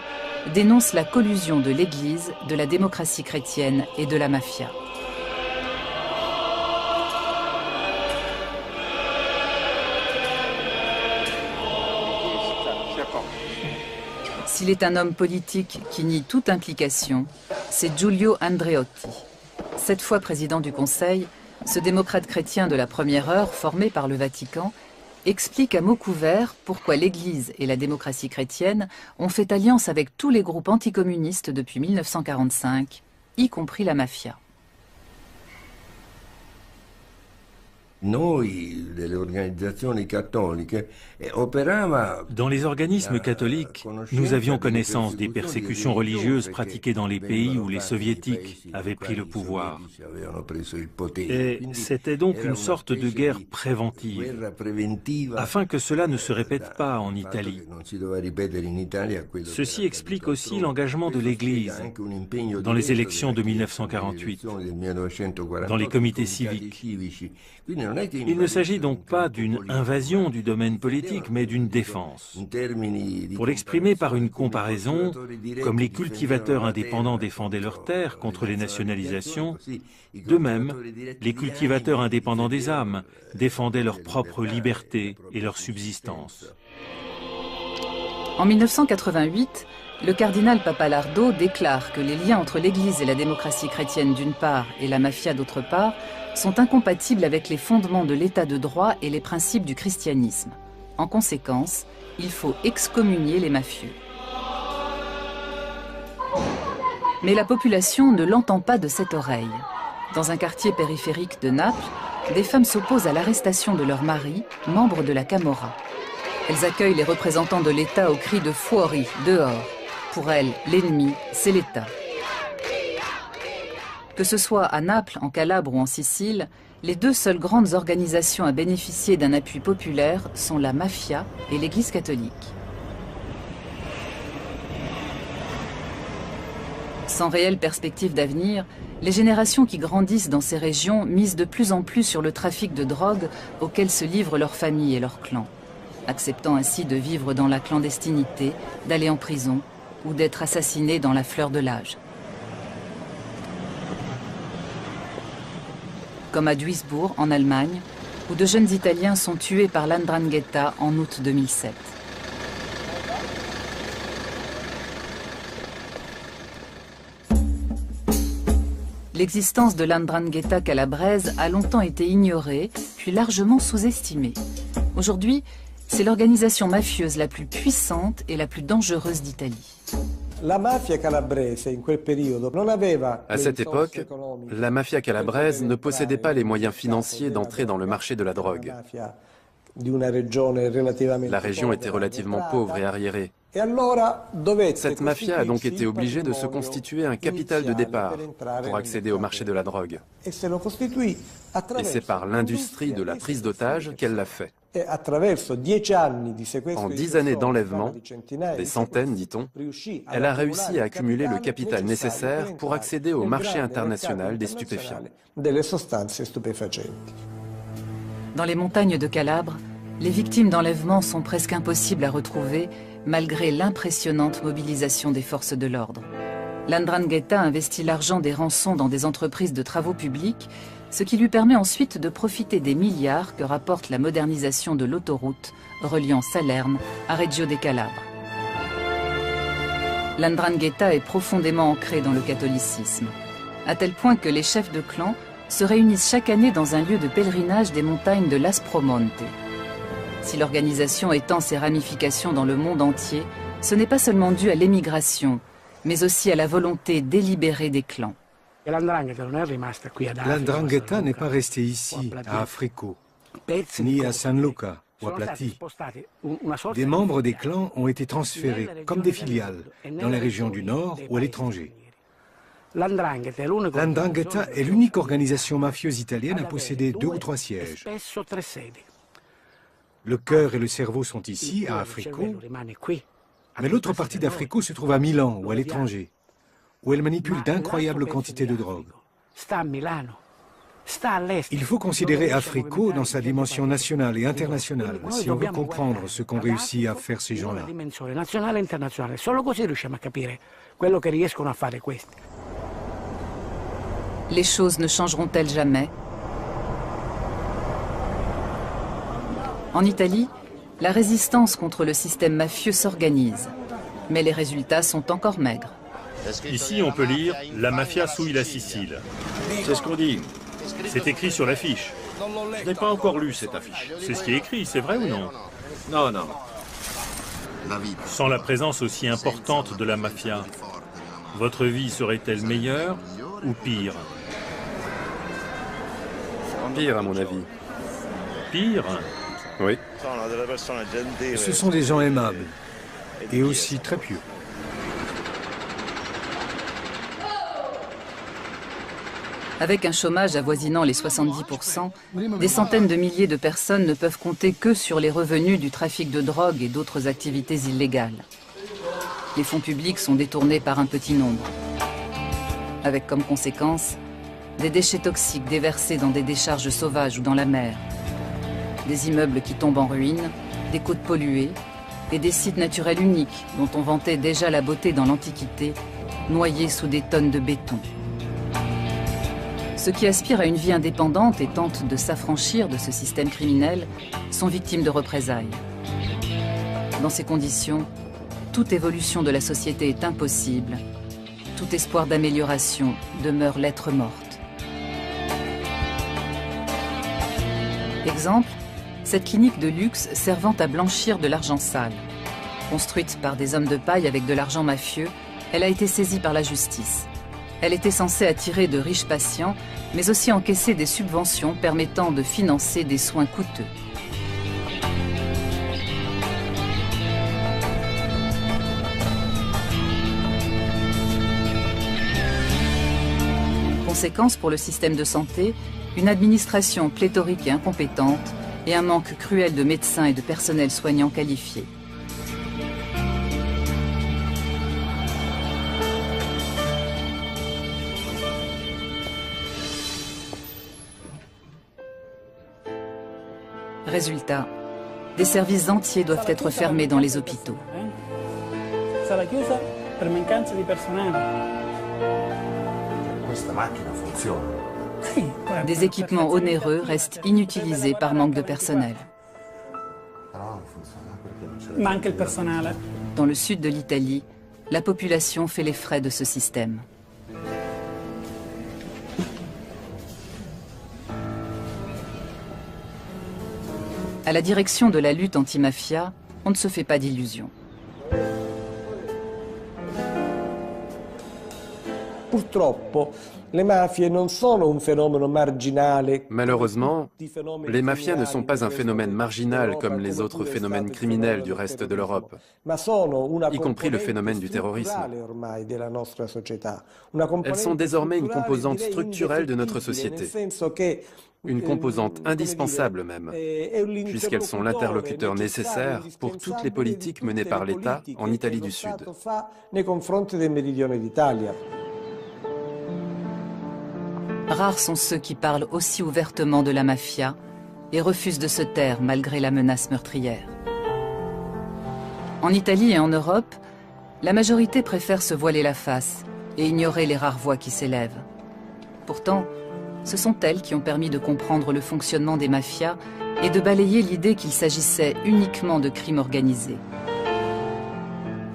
[SPEAKER 1] dénonce la collusion de l'Église, de la démocratie chrétienne et de la mafia. S'il est un homme politique qui nie toute implication, c'est Giulio Andreotti. 7 fois président du Conseil, ce démocrate chrétien de la première heure, formé par le Vatican, explique à mots couverts pourquoi l'Église et la démocratie chrétienne ont fait alliance avec tous les groupes anticommunistes depuis 1945, y compris la mafia.
[SPEAKER 13] Dans
[SPEAKER 8] les organismes catholiques, nous avions connaissance des persécutions religieuses pratiquées dans les pays où les soviétiques avaient pris le pouvoir. Et c'était donc une sorte de guerre préventive, afin que cela ne se répète pas en Italie. Ceci explique aussi l'engagement de l'Église dans les élections de 1948, dans les comités civiques. Il ne s'agit donc pas d'une invasion du domaine politique, mais d'une défense. Pour l'exprimer par une comparaison, comme les cultivateurs indépendants défendaient leurs terres contre les nationalisations, de même, les cultivateurs indépendants des âmes défendaient leur propre liberté et leur subsistance.
[SPEAKER 1] En 1988, le cardinal Pappalardo déclare que les liens entre l'Église et la démocratie chrétienne d'une part et la mafia d'autre part sont incompatibles avec les fondements de l'état de droit et les principes du christianisme. En conséquence, il faut excommunier les mafieux. Mais la population ne l'entend pas de cette oreille. Dans un quartier périphérique de Naples, des femmes s'opposent à l'arrestation de leur mari, membre de la Camorra. Elles accueillent les représentants de l'État au cri de « Fuori », dehors. Pour elles, l'ennemi, c'est l'État. Que ce soit à Naples, en Calabre ou en Sicile, les deux seules grandes organisations à bénéficier d'un appui populaire sont la mafia et l'Église catholique. Sans réelle perspective d'avenir, les générations qui grandissent dans ces régions misent de plus en plus sur le trafic de drogue auquel se livrent leurs familles et leurs clans, acceptant ainsi de vivre dans la clandestinité, d'aller en prison ou d'être assassinés dans la fleur de l'âge. Comme à Duisbourg, en Allemagne, où de jeunes Italiens sont tués par l''Ndrangheta en août 2007. L'existence de l''Ndrangheta calabraise a longtemps été ignorée, puis largement sous-estimée. Aujourd'hui, c'est l'organisation mafieuse la plus puissante et la plus dangereuse d'Italie.
[SPEAKER 7] À cette époque, la mafia calabraise ne possédait pas les moyens financiers d'entrer dans le marché de la drogue. La région était relativement pauvre et arriérée. Cette mafia a donc été obligée de se constituer un capital de départ pour accéder au marché de la drogue. Et c'est par l'industrie de la prise d'otages qu'elle l'a fait. En 10 années d'enlèvement, des centaines, dit-on, elle a réussi à accumuler le capital nécessaire pour accéder au marché international des stupéfiants.
[SPEAKER 1] Dans les montagnes de Calabre, les victimes d'enlèvement sont presque impossibles à retrouver malgré l'impressionnante mobilisation des forces de l'ordre. L'Ndrangheta investit l'argent des rançons dans des entreprises de travaux publics, ce qui lui permet ensuite de profiter des milliards que rapporte la modernisation de l'autoroute reliant Salerne à Reggio de Calabre. L'Ndrangheta est profondément ancrée dans le catholicisme, à tel point que les chefs de clan se réunissent chaque année dans un lieu de pèlerinage des montagnes de l'Aspromonte. Si l'organisation étend ses ramifications dans le monde entier, ce n'est pas seulement dû à l'émigration, mais aussi à la volonté délibérée des clans.
[SPEAKER 6] L'Ndrangheta n'est pas restée ici, à Africo, ni à San Luca ou à Plati. Des membres des clans ont été transférés, comme des filiales, dans les régions du Nord ou à l'étranger. L'Ndrangheta est l'unique organisation mafieuse italienne à posséder 2 ou 3 sièges. Le cœur et le cerveau sont ici, à Africo, mais l'autre partie d'Africo se trouve à Milan ou à l'étranger, où elle manipule d'incroyables quantités de drogue. Il faut considérer Africo dans sa dimension nationale et internationale si on veut comprendre ce qu'ont réussi à faire ces gens-là.
[SPEAKER 1] Les choses ne changeront-elles jamais? En Italie, la résistance contre le système mafieux s'organise, mais les résultats sont encore maigres.
[SPEAKER 8] Ici, on peut lire « La mafia souille la Sicile ».
[SPEAKER 5] C'est ce qu'on dit.
[SPEAKER 8] C'est écrit sur l'affiche.
[SPEAKER 5] Je n'ai pas encore lu cette affiche.
[SPEAKER 8] C'est ce qui est écrit, c'est vrai ou non?
[SPEAKER 5] Non, non.
[SPEAKER 8] Sans la présence aussi importante de la mafia, votre vie serait-elle meilleure ou pire?
[SPEAKER 7] Pire, à mon avis.
[SPEAKER 8] Pire?
[SPEAKER 7] Oui.
[SPEAKER 6] Ce sont des gens aimables et aussi très pieux.
[SPEAKER 1] Avec un chômage avoisinant les 70%, des centaines de milliers de personnes ne peuvent compter que sur les revenus du trafic de drogue et d'autres activités illégales. Les fonds publics sont détournés par un petit nombre, avec comme conséquence des déchets toxiques déversés dans des décharges sauvages ou dans la mer, des immeubles qui tombent en ruine, des côtes polluées et des sites naturels uniques dont on vantait déjà la beauté dans l'Antiquité, noyés sous des tonnes de béton. Ceux qui aspirent à une vie indépendante et tentent de s'affranchir de ce système criminel sont victimes de représailles. Dans ces conditions, toute évolution de la société est impossible. Tout espoir d'amélioration demeure lettre morte. Exemple, cette clinique de luxe servant à blanchir de l'argent sale. Construite par des hommes de paille avec de l'argent mafieux, elle a été saisie par la justice. Elle était censée attirer de riches patients, mais aussi encaisser des subventions permettant de financer des soins coûteux. Conséquence pour le système de santé, une administration pléthorique et incompétente et un manque cruel de médecins et de personnel soignant qualifié. Résultat, des services entiers doivent être fermés dans les hôpitaux. Des équipements onéreux restent inutilisés par manque de personnel. Dans le sud de l'Italie, la population fait les frais de ce système. À la direction de la lutte anti-mafia, on ne se fait pas d'illusions.
[SPEAKER 7] Malheureusement, les mafias ne sont pas un phénomène marginal comme les autres phénomènes criminels du reste de l'Europe, y compris le phénomène du terrorisme. Elles sont désormais une composante structurelle de notre société, une composante indispensable même, puisqu'elles sont l'interlocuteur nécessaire pour toutes les politiques menées par l'État en Italie du Sud.
[SPEAKER 1] Rares sont ceux qui parlent aussi ouvertement de la mafia et refusent de se taire malgré la menace meurtrière. En Italie et en Europe, la majorité préfère se voiler la face et ignorer les rares voix qui s'élèvent. Pourtant, ce sont elles qui ont permis de comprendre le fonctionnement des mafias et de balayer l'idée qu'il s'agissait uniquement de crimes organisés.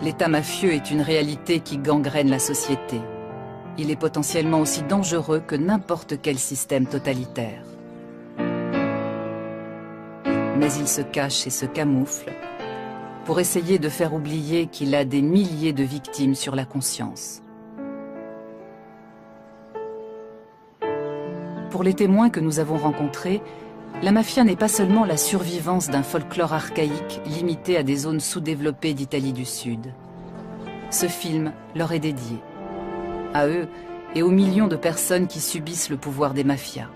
[SPEAKER 1] L'État mafieux est une réalité qui gangrène la société. Il est potentiellement aussi dangereux que n'importe quel système totalitaire. Mais il se cache et se camoufle pour essayer de faire oublier qu'il a des milliers de victimes sur la conscience. Pour les témoins que nous avons rencontrés, la mafia n'est pas seulement la survivance d'un folklore archaïque limité à des zones sous-développées d'Italie du Sud. Ce film leur est dédié. À eux et aux millions de personnes qui subissent le pouvoir des mafias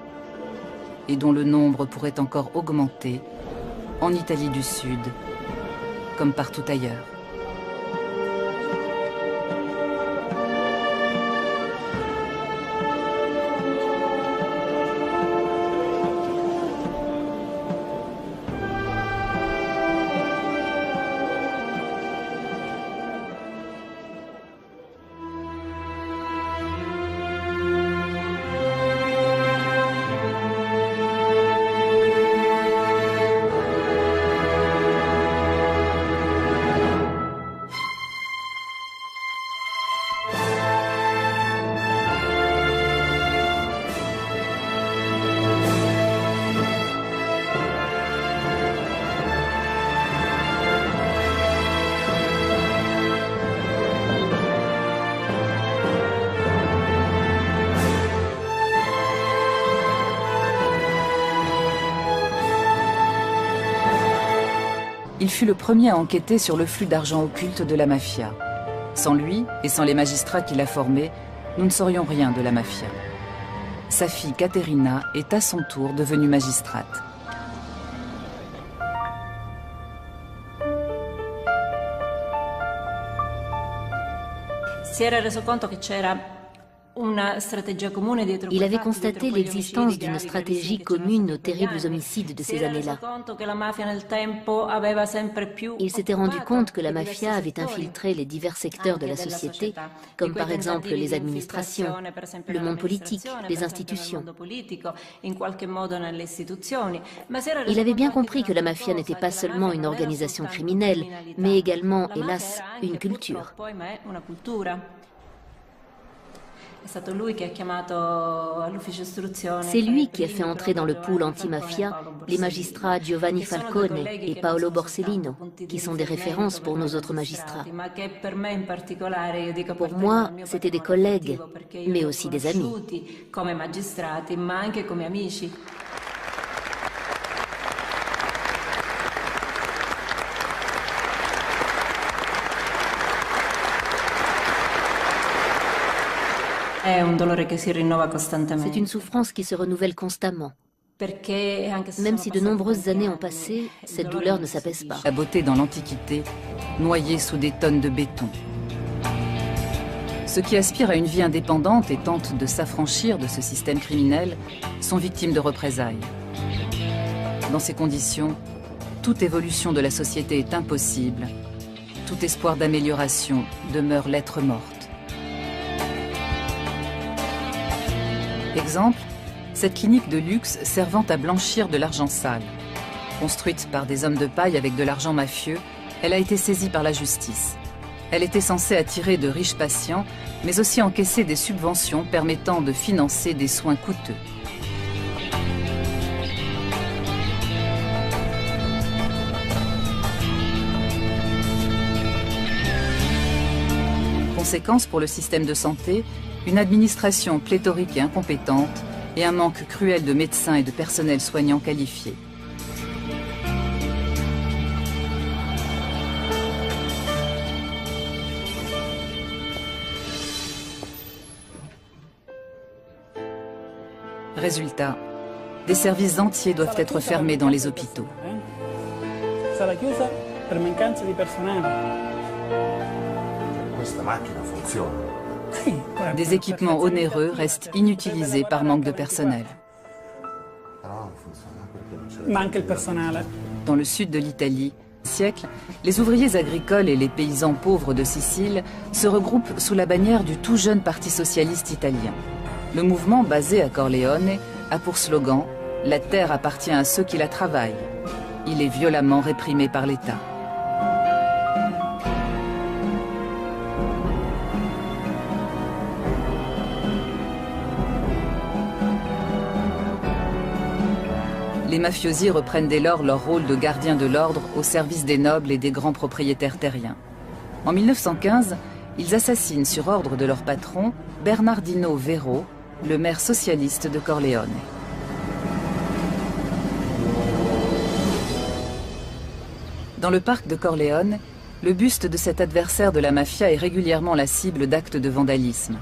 [SPEAKER 1] et dont le nombre pourrait encore augmenter en Italie du Sud comme partout ailleurs. Il fut le premier à enquêter sur le flux d'argent occulte de la mafia. Sans lui et sans les magistrats qui l'a formé, nous ne saurions rien de la mafia. Sa fille Caterina est à son tour devenue magistrate.
[SPEAKER 3] Il avait constaté l'existence d'une stratégie commune aux terribles homicides de ces années-là. Il s'était rendu compte que la mafia avait infiltré les divers secteurs de la société, comme par exemple les administrations, le monde politique, les institutions. Il avait bien compris que la mafia n'était pas seulement une organisation criminelle, mais également, hélas, une culture. C'est lui qui a fait entrer dans le pool anti-mafia les magistrats Giovanni Falcone et Paolo Borsellino, qui sont des références pour nos autres magistrats. Pour moi, c'étaient des collègues, mais aussi des amis. C'est une souffrance qui se renouvelle constamment. Même si de nombreuses années ont passé, cette douleur ne s'apaise pas.
[SPEAKER 1] La beauté dans l'Antiquité, noyée sous des tonnes de béton. Ceux qui aspirent à une vie indépendante et tentent de s'affranchir de ce système criminel sont victimes de représailles. Dans ces conditions, toute évolution de la société est impossible. Tout espoir d'amélioration demeure lettre morte. Exemple, cette clinique de luxe servant à blanchir de l'argent sale. Construite par des hommes de paille avec de l'argent mafieux, elle a été saisie par la justice. Elle était censée attirer de riches patients, mais aussi encaisser des subventions permettant de financer des soins coûteux. Conséquence pour le système de santé, une administration pléthorique et incompétente, et un manque cruel de médecins et de personnel soignant qualifié. Résultat, des services entiers doivent être fermés dans les hôpitaux. Des équipements onéreux restent inutilisés par manque de personnel. Dans le sud de l'Italie, siècle, les ouvriers agricoles et les paysans pauvres de Sicile se regroupent sous la bannière du tout jeune Parti socialiste italien. Le mouvement, basé à Corleone, a pour slogan « La terre appartient à ceux qui la travaillent ». Il est violemment réprimé par l'État. Les mafiosi reprennent dès lors leur rôle de gardiens de l'ordre au service des nobles et des grands propriétaires terriens. En 1915, ils assassinent sur ordre de leur patron, Bernardino Vero, le maire socialiste de Corleone. Dans le parc de Corleone, le buste de cet adversaire de la mafia est régulièrement la cible d'actes de vandalisme.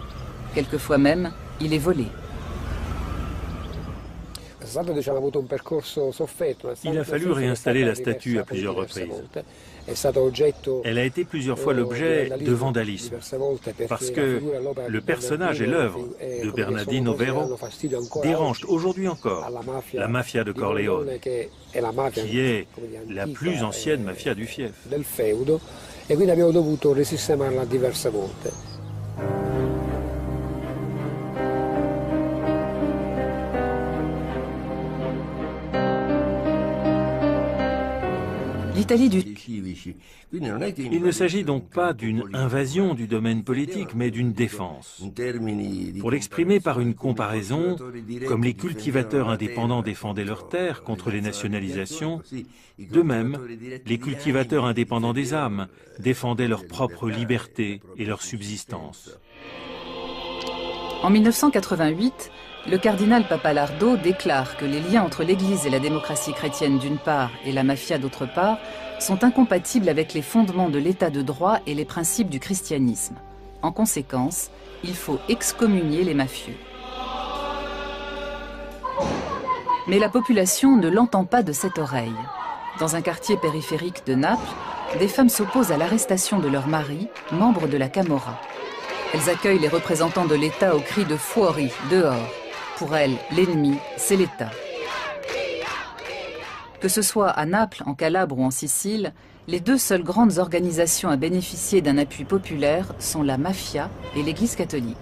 [SPEAKER 1] Quelquefois même, il est volé.
[SPEAKER 8] Il a fallu réinstaller la statue à plusieurs reprises. Elle a été plusieurs fois l'objet de vandalisme, parce que le personnage et l'œuvre de Bernardino Vero dérangent aujourd'hui encore la mafia de Corleone, qui est la plus ancienne mafia du fief.
[SPEAKER 1] L'Italie du...
[SPEAKER 8] Il ne s'agit donc pas d'une invasion du domaine politique, mais d'une défense. Pour l'exprimer par une comparaison, comme les cultivateurs indépendants défendaient leurs terres contre les nationalisations, de même, les cultivateurs indépendants des âmes défendaient leur propre liberté et leur subsistance.
[SPEAKER 1] En 1988, le cardinal Pappalardo déclare que les liens entre l'Église et la démocratie chrétienne d'une part et la mafia d'autre part sont incompatibles avec les fondements de l'état de droit et les principes du christianisme. En conséquence, il faut excommunier les mafieux. Mais la population ne l'entend pas de cette oreille. Dans un quartier périphérique de Naples, des femmes s'opposent à l'arrestation de leur mari, membre de la Camorra. Elles accueillent les représentants de l'État au cri de « Fuori », dehors. Pour elles, l'ennemi, c'est l'État. Que ce soit à Naples, en Calabre ou en Sicile, les deux seules grandes organisations à bénéficier d'un appui populaire sont la mafia et l'Église catholique.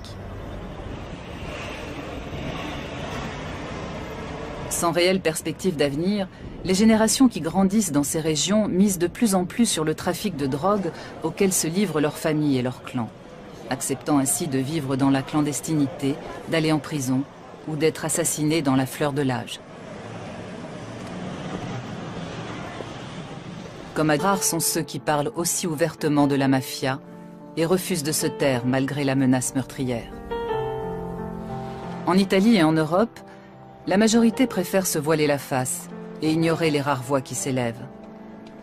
[SPEAKER 1] Sans réelle perspective d'avenir, les générations qui grandissent dans ces régions misent de plus en plus sur le trafic de drogue auquel se livrent leurs familles et leurs clans, acceptant ainsi de vivre dans la clandestinité, d'aller en prison ou d'être assassinés dans la fleur de l'âge. Comme rares sont ceux qui parlent aussi ouvertement de la mafia et refusent de se taire malgré la menace meurtrière. En Italie et en Europe, la majorité préfère se voiler la face et ignorer les rares voix qui s'élèvent.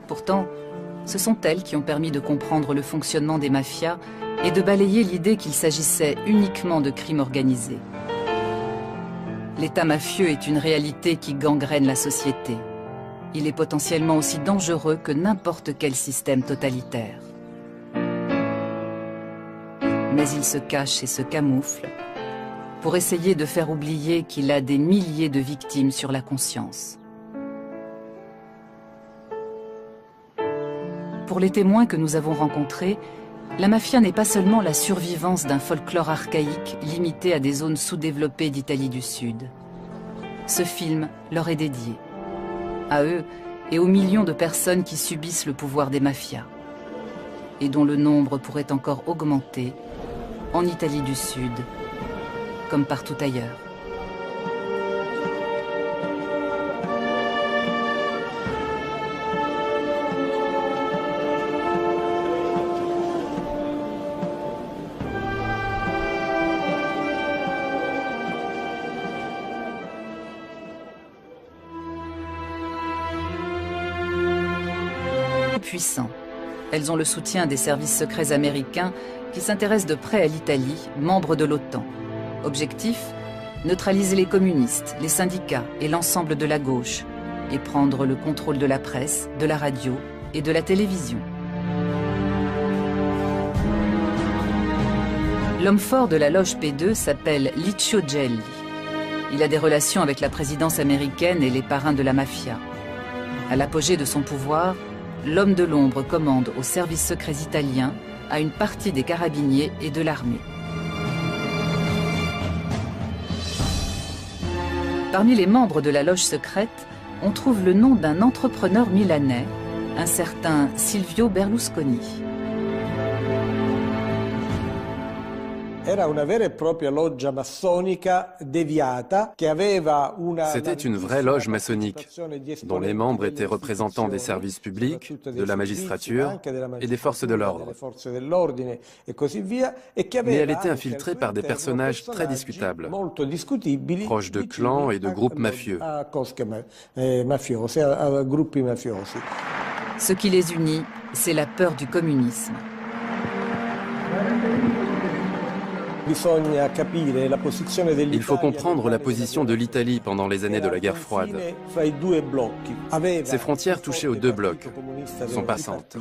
[SPEAKER 1] Pourtant, ce sont elles qui ont permis de comprendre le fonctionnement des mafias et de balayer l'idée qu'il s'agissait uniquement de crimes organisés. L'État mafieux est une réalité qui gangrène la société. Il est potentiellement aussi dangereux que n'importe quel système totalitaire. Mais il se cache et se camoufle pour essayer de faire oublier qu'il a des milliers de victimes sur la conscience. Pour les témoins que nous avons rencontrés, la mafia n'est pas seulement la survivance d'un folklore archaïque limité à des zones sous-développées d'Italie du Sud. Ce film leur est dédié. À eux et aux millions de personnes qui subissent le pouvoir des mafias et dont le nombre pourrait encore augmenter en Italie du Sud comme partout ailleurs. puissants. Elles ont le soutien des services secrets américains qui s'intéressent de près à l'Italie, membre de l'OTAN. Objectif, neutraliser les communistes, les syndicats et l'ensemble de la gauche, et prendre le contrôle de la presse, de la radio et de la télévision. L'homme fort de la loge P2 s'appelle Licio Gelli. Il a des relations avec la présidence américaine et les parrains de la mafia. À l'apogée de son pouvoir, l'homme de l'ombre commande aux services secrets italiens, à une partie des carabiniers et de l'armée. Parmi les membres de la loge secrète, on trouve le nom d'un entrepreneur milanais, un certain Silvio Berlusconi.
[SPEAKER 7] C'était une vraie loge maçonnique, dont les membres étaient représentants des services publics, de la magistrature et des forces de l'ordre. Mais elle était infiltrée par des personnages très discutables, proches de clans et de groupes mafieux.
[SPEAKER 1] Ce qui les unit, c'est la peur du communisme.
[SPEAKER 7] Il faut comprendre la position de l'Italie pendant les années de la guerre froide. Ses frontières touchaient aux deux blocs, sont passantes.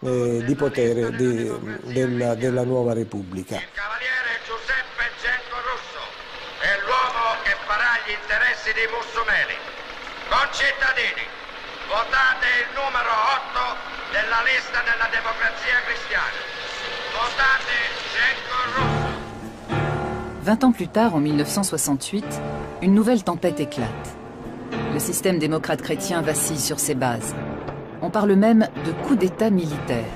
[SPEAKER 12] Di potere della nuova Repubblica.
[SPEAKER 11] Il cavaliere Giuseppe Genco Russo è l'uomo che farà gli interessi dei mussumeli. Concittadini, votate il numero 8 della lista della Democrazia Cristiana. Votate Genco Russo.
[SPEAKER 1] 20 ans plus tard, en 1968, une nouvelle tempête éclate. Le système démocrate chrétien vacille sur ses bases. On parle même de coup d'État militaire.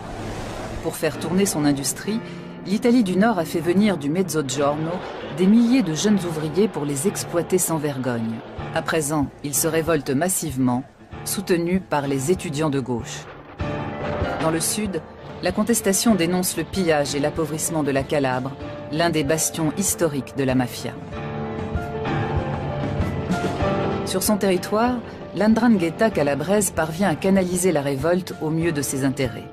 [SPEAKER 1] Pour faire tourner son industrie, l'Italie du Nord a fait venir du Mezzogiorno des milliers de jeunes ouvriers pour les exploiter sans vergogne. À présent, ils se révoltent massivement, soutenus par les étudiants de gauche. Dans le sud, la contestation dénonce le pillage et l'appauvrissement de la Calabre, l'un des bastions historiques de la mafia. Sur son territoire, l'Ndrangheta calabraise parvient à canaliser la révolte au mieux de ses intérêts.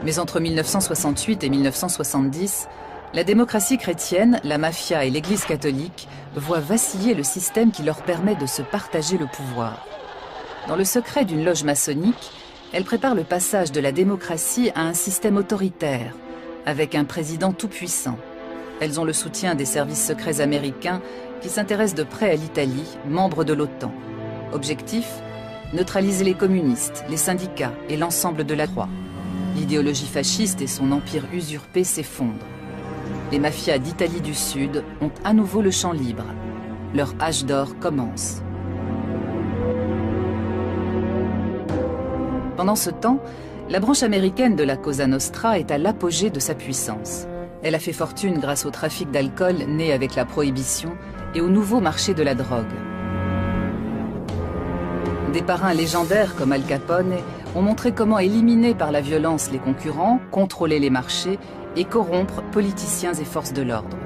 [SPEAKER 1] Mais entre 1968 et 1970, la démocratie chrétienne, la mafia et l'Église catholique voient vaciller le système qui leur permet de se partager le pouvoir. Dans le secret d'une loge maçonnique, elle prépare le passage de la démocratie à un système autoritaire, avec un président tout-puissant. Elles ont le soutien des services secrets américains qui s'intéressent de près à l'Italie, membre de l'OTAN. Objectif, neutraliser les communistes, les syndicats et l'ensemble de la droite. L'idéologie fasciste et son empire usurpé s'effondrent. Les mafias d'Italie du Sud ont à nouveau le champ libre. Leur âge d'or commence. Pendant ce temps, la branche américaine de la Cosa Nostra est à l'apogée de sa puissance. Elle a fait fortune grâce au trafic d'alcool né avec la prohibition et au nouveau marché de la drogue. Des parrains légendaires comme Al Capone ont montré comment éliminer par la violence les concurrents, contrôler les marchés et corrompre politiciens et forces de l'ordre.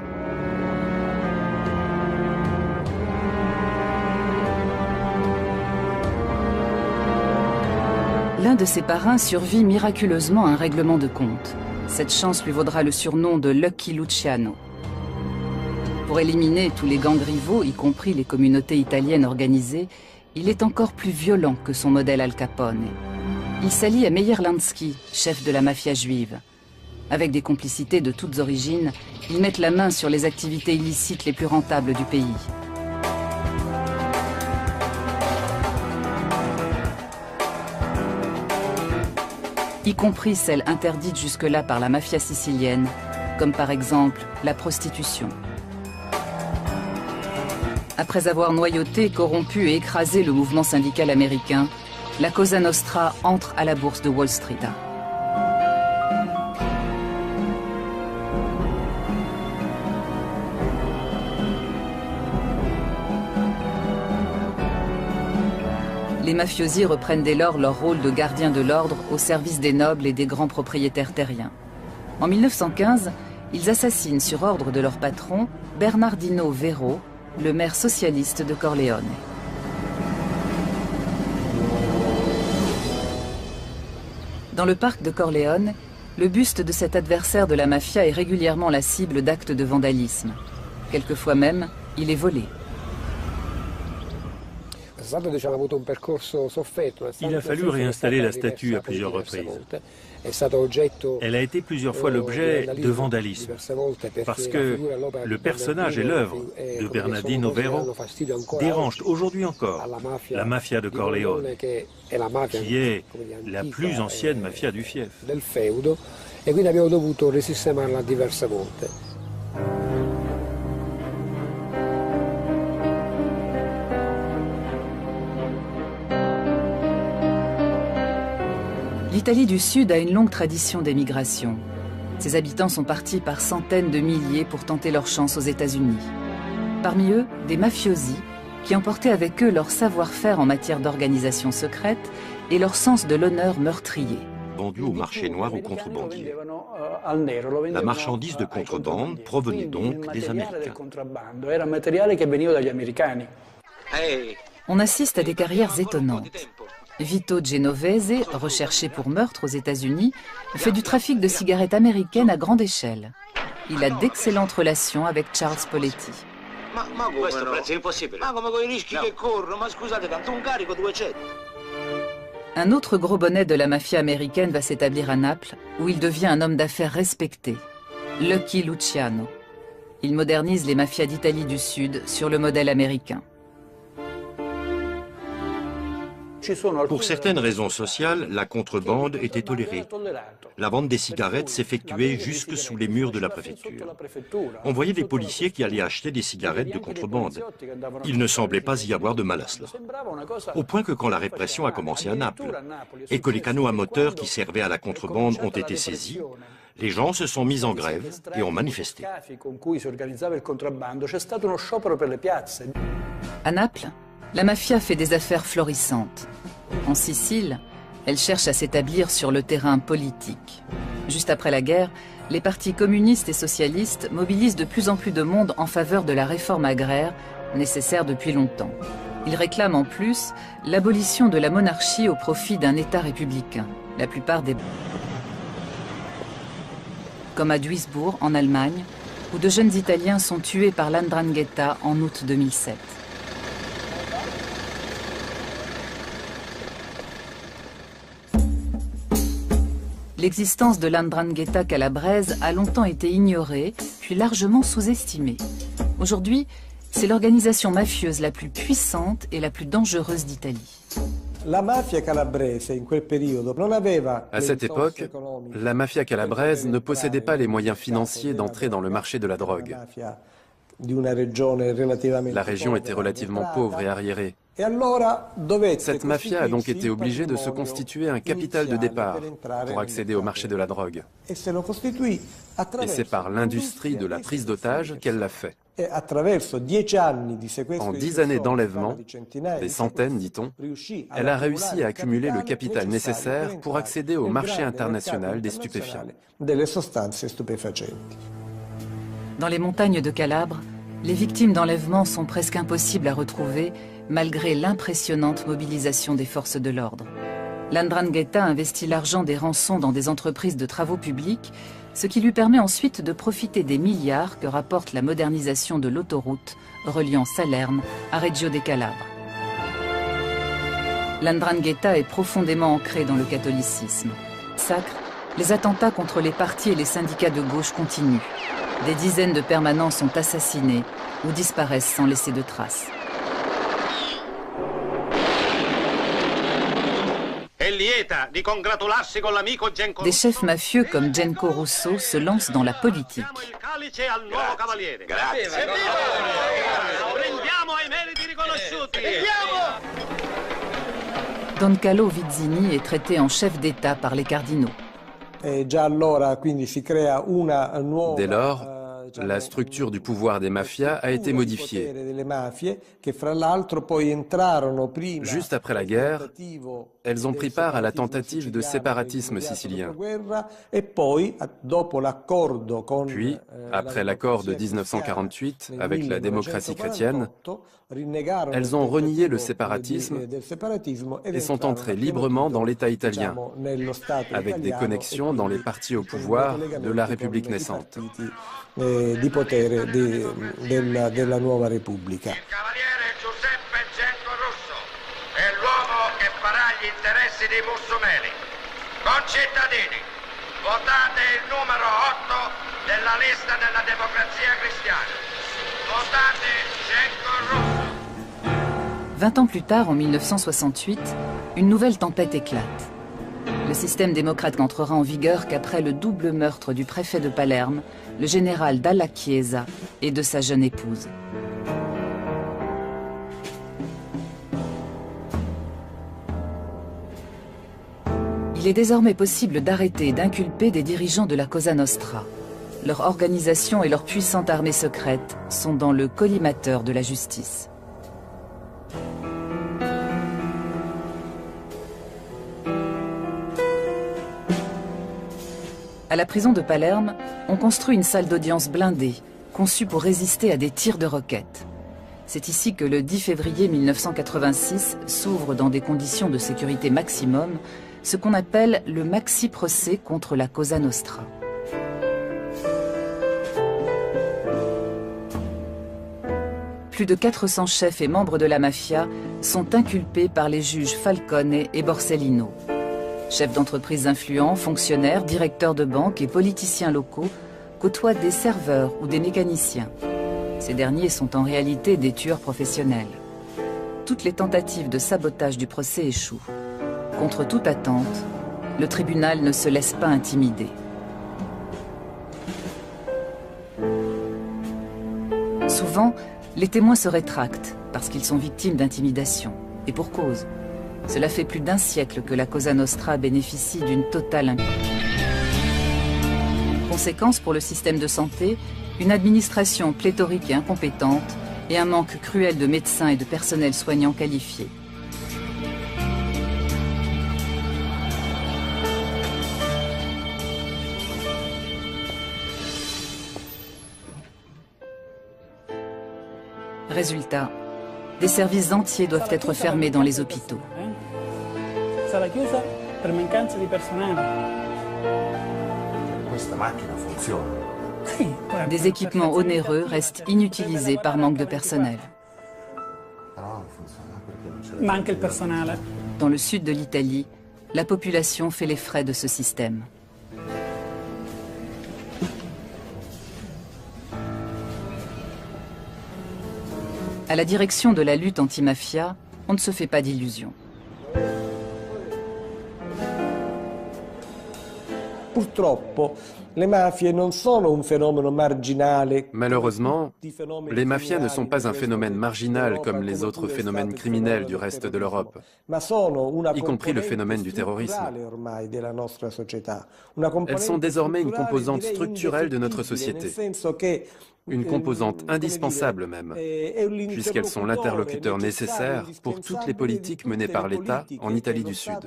[SPEAKER 1] L'un de ses parrains survit miraculeusement à un règlement de compte. Cette chance lui vaudra le surnom de Lucky Luciano. Pour éliminer tous les gangs rivaux, y compris les communautés italiennes organisées, il est encore plus violent que son modèle Al Capone. Il s'allie à Meyer Lansky, chef de la mafia juive. Avec des complicités de toutes origines, ils mettent la main sur les activités illicites les plus rentables du pays. Y compris celles interdites jusque-là par la mafia sicilienne, comme par exemple la prostitution. Après avoir noyauté, corrompu et écrasé le mouvement syndical américain, la Cosa Nostra entre à la bourse de Wall Street. Les mafiosi reprennent dès lors leur rôle de gardiens de l'ordre au service des nobles et des grands propriétaires terriens. En 1915, ils assassinent sur ordre de leur patron, Bernardino Vero, le maire socialiste de Corleone. Dans le parc de Corleone, le buste de cet adversaire de la mafia est régulièrement la cible d'actes de vandalisme. Quelquefois même, il est volé.
[SPEAKER 8] Il a fallu réinstaller la statue à plusieurs reprises. Elle a été plusieurs fois l'objet de vandalisme, parce que le personnage et l'œuvre de Bernardino Vero dérangent aujourd'hui encore la mafia de Corleone, qui est la plus ancienne mafia du fief.
[SPEAKER 10] E quindi abbiamo dovuto risistemarla diverse volte.
[SPEAKER 1] L'Italie du Sud a une longue tradition d'émigration. Ses habitants sont partis par centaines de milliers pour tenter leur chance aux États-Unis. Parmi eux, des mafiosi qui emportaient avec eux leur savoir-faire en matière d'organisation secrète et leur sens de l'honneur meurtrier.
[SPEAKER 5] Vendu au marché noir aux contrebandiers. La marchandise de contrebande provenait donc des Américains.
[SPEAKER 1] On assiste à des carrières étonnantes. Vito Genovese, recherché pour meurtre aux États-Unis, fait du trafic de cigarettes américaines à grande échelle. Il a d'excellentes relations avec Charles Poletti. Un autre gros bonnet de la mafia américaine va s'établir à Naples, où il devient un homme d'affaires respecté, Lucky Luciano. Il modernise les mafias d'Italie du Sud sur le modèle américain.
[SPEAKER 5] Pour certaines raisons sociales, la contrebande était tolérée. La vente des cigarettes s'effectuait jusque sous les murs de la préfecture. On voyait des policiers qui allaient acheter des cigarettes de contrebande. Il ne semblait pas y avoir de mal à cela. Au point que quand la répression a commencé à Naples et que les canaux à moteur qui servaient à la contrebande ont été saisis, les gens se sont mis en grève et ont manifesté.
[SPEAKER 1] À Naples, la mafia fait des affaires florissantes. En Sicile, elle cherche à s'établir sur le terrain politique. Juste après la guerre, les partis communistes et socialistes mobilisent de plus en plus de monde en faveur de la réforme agraire, nécessaire depuis longtemps. Ils réclament en plus l'abolition de la monarchie au profit d'un État républicain. La plupart des... Comme à Duisbourg, en Allemagne, où de jeunes Italiens sont tués par l'Andrangheta en août 2007. L'existence de l'Andrangheta calabraise a longtemps été ignorée, puis largement sous-estimée. Aujourd'hui, c'est l'organisation mafieuse la plus puissante et la plus dangereuse d'Italie.
[SPEAKER 7] À cette époque, la mafia calabraise ne possédait pas les moyens financiers d'entrer dans le marché de la drogue. La région était relativement pauvre et arriérée. Cette mafia a donc été obligée de se constituer un capital de départ pour accéder au marché de la drogue. Et c'est par l'industrie de la prise d'otages qu'elle l'a fait. En 10 années d'enlèvement, des centaines dit-on, elle a réussi à accumuler le capital nécessaire pour accéder au marché international des stupéfiants.
[SPEAKER 1] Dans les montagnes de Calabre, les victimes d'enlèvement sont presque impossibles à retrouver malgré l'impressionnante mobilisation des forces de l'ordre. L'Andrangheta investit l'argent des rançons dans des entreprises de travaux publics, ce qui lui permet ensuite de profiter des milliards que rapporte la modernisation de l'autoroute reliant Salerne à Reggio de Calabre. L'Andrangheta est profondément ancrée dans le catholicisme. Sacre, les attentats contre les partis et les syndicats de gauche continuent. Des dizaines de permanents sont assassinés ou disparaissent sans laisser de traces. Des chefs mafieux comme Genco Russo se lancent dans la politique. Don Carlo Vizzini est traité en chef d'État par les cardinaux.
[SPEAKER 7] Dès lors, la structure du pouvoir des mafias a été modifiée. Juste après la guerre, elles ont pris part à la tentative de séparatisme sicilien. Puis, après l'accord de 1948 avec la démocratie chrétienne, elles ont renié le séparatisme et sont entrées librement dans l'État italien, avec des connexions dans les partis au pouvoir de la République naissante.
[SPEAKER 12] Di potere della nuova Repubblica.
[SPEAKER 11] Il cavaliere Giuseppe Genco Russo è l'uomo che farà gli interessi dei Mussumeli. Concittadini, votate il numero 8 della lista della Democrazia Cristiana. Votate Genco Russo.
[SPEAKER 1] 20 ans plus tard, en 1968, une nouvelle tempête éclate. Le système démocrate n'entrera en vigueur qu'après le double meurtre du préfet de Palerme, le général Dalla Chiesa, et de sa jeune épouse. Il est désormais possible d'arrêter et d'inculper des dirigeants de la Cosa Nostra. Leur organisation et leur puissante armée secrète sont dans le collimateur de la justice. À la prison de Palerme, on construit une salle d'audience blindée, conçue pour résister à des tirs de roquettes. C'est ici que le 10 février 1986 s'ouvre dans des conditions de sécurité maximum ce qu'on appelle le maxi-procès contre la Cosa Nostra. Plus de 400 chefs et membres de la mafia sont inculpés par les juges Falcone et Borsellino. Chefs d'entreprise influents, fonctionnaires, directeurs de banques et politiciens locaux côtoient des serveurs ou des mécaniciens. Ces derniers sont en réalité des tueurs professionnels. Toutes les tentatives de sabotage du procès échouent. Contre toute attente, le tribunal ne se laisse pas intimider. Souvent, les témoins se rétractent parce qu'ils sont victimes d'intimidation. Et pour cause. Cela fait plus d'un siècle que la Cosa Nostra bénéficie d'une totale impunité. Conséquence pour le système de santé, une administration pléthorique et incompétente et un manque cruel de médecins et de personnel soignant qualifié. Résultat, des services entiers doivent être fermés dans les hôpitaux.
[SPEAKER 13] Sarà chiusa per mancanza di personale.
[SPEAKER 1] Des équipements onéreux restent inutilisés par manque de personnel.
[SPEAKER 13] Manca il personale.
[SPEAKER 1] Dans le sud de l'Italie, la population fait les frais de ce système. À la direction de la lutte anti-mafia, on ne se fait pas d'illusions.
[SPEAKER 7] Malheureusement, les mafias ne sont pas un phénomène marginal comme les autres phénomènes criminels du reste de l'Europe, y compris le phénomène du terrorisme. Elles sont désormais une composante structurelle de notre société, une composante indispensable même, puisqu'elles sont l'interlocuteur nécessaire pour toutes les politiques menées par l'État en Italie du Sud.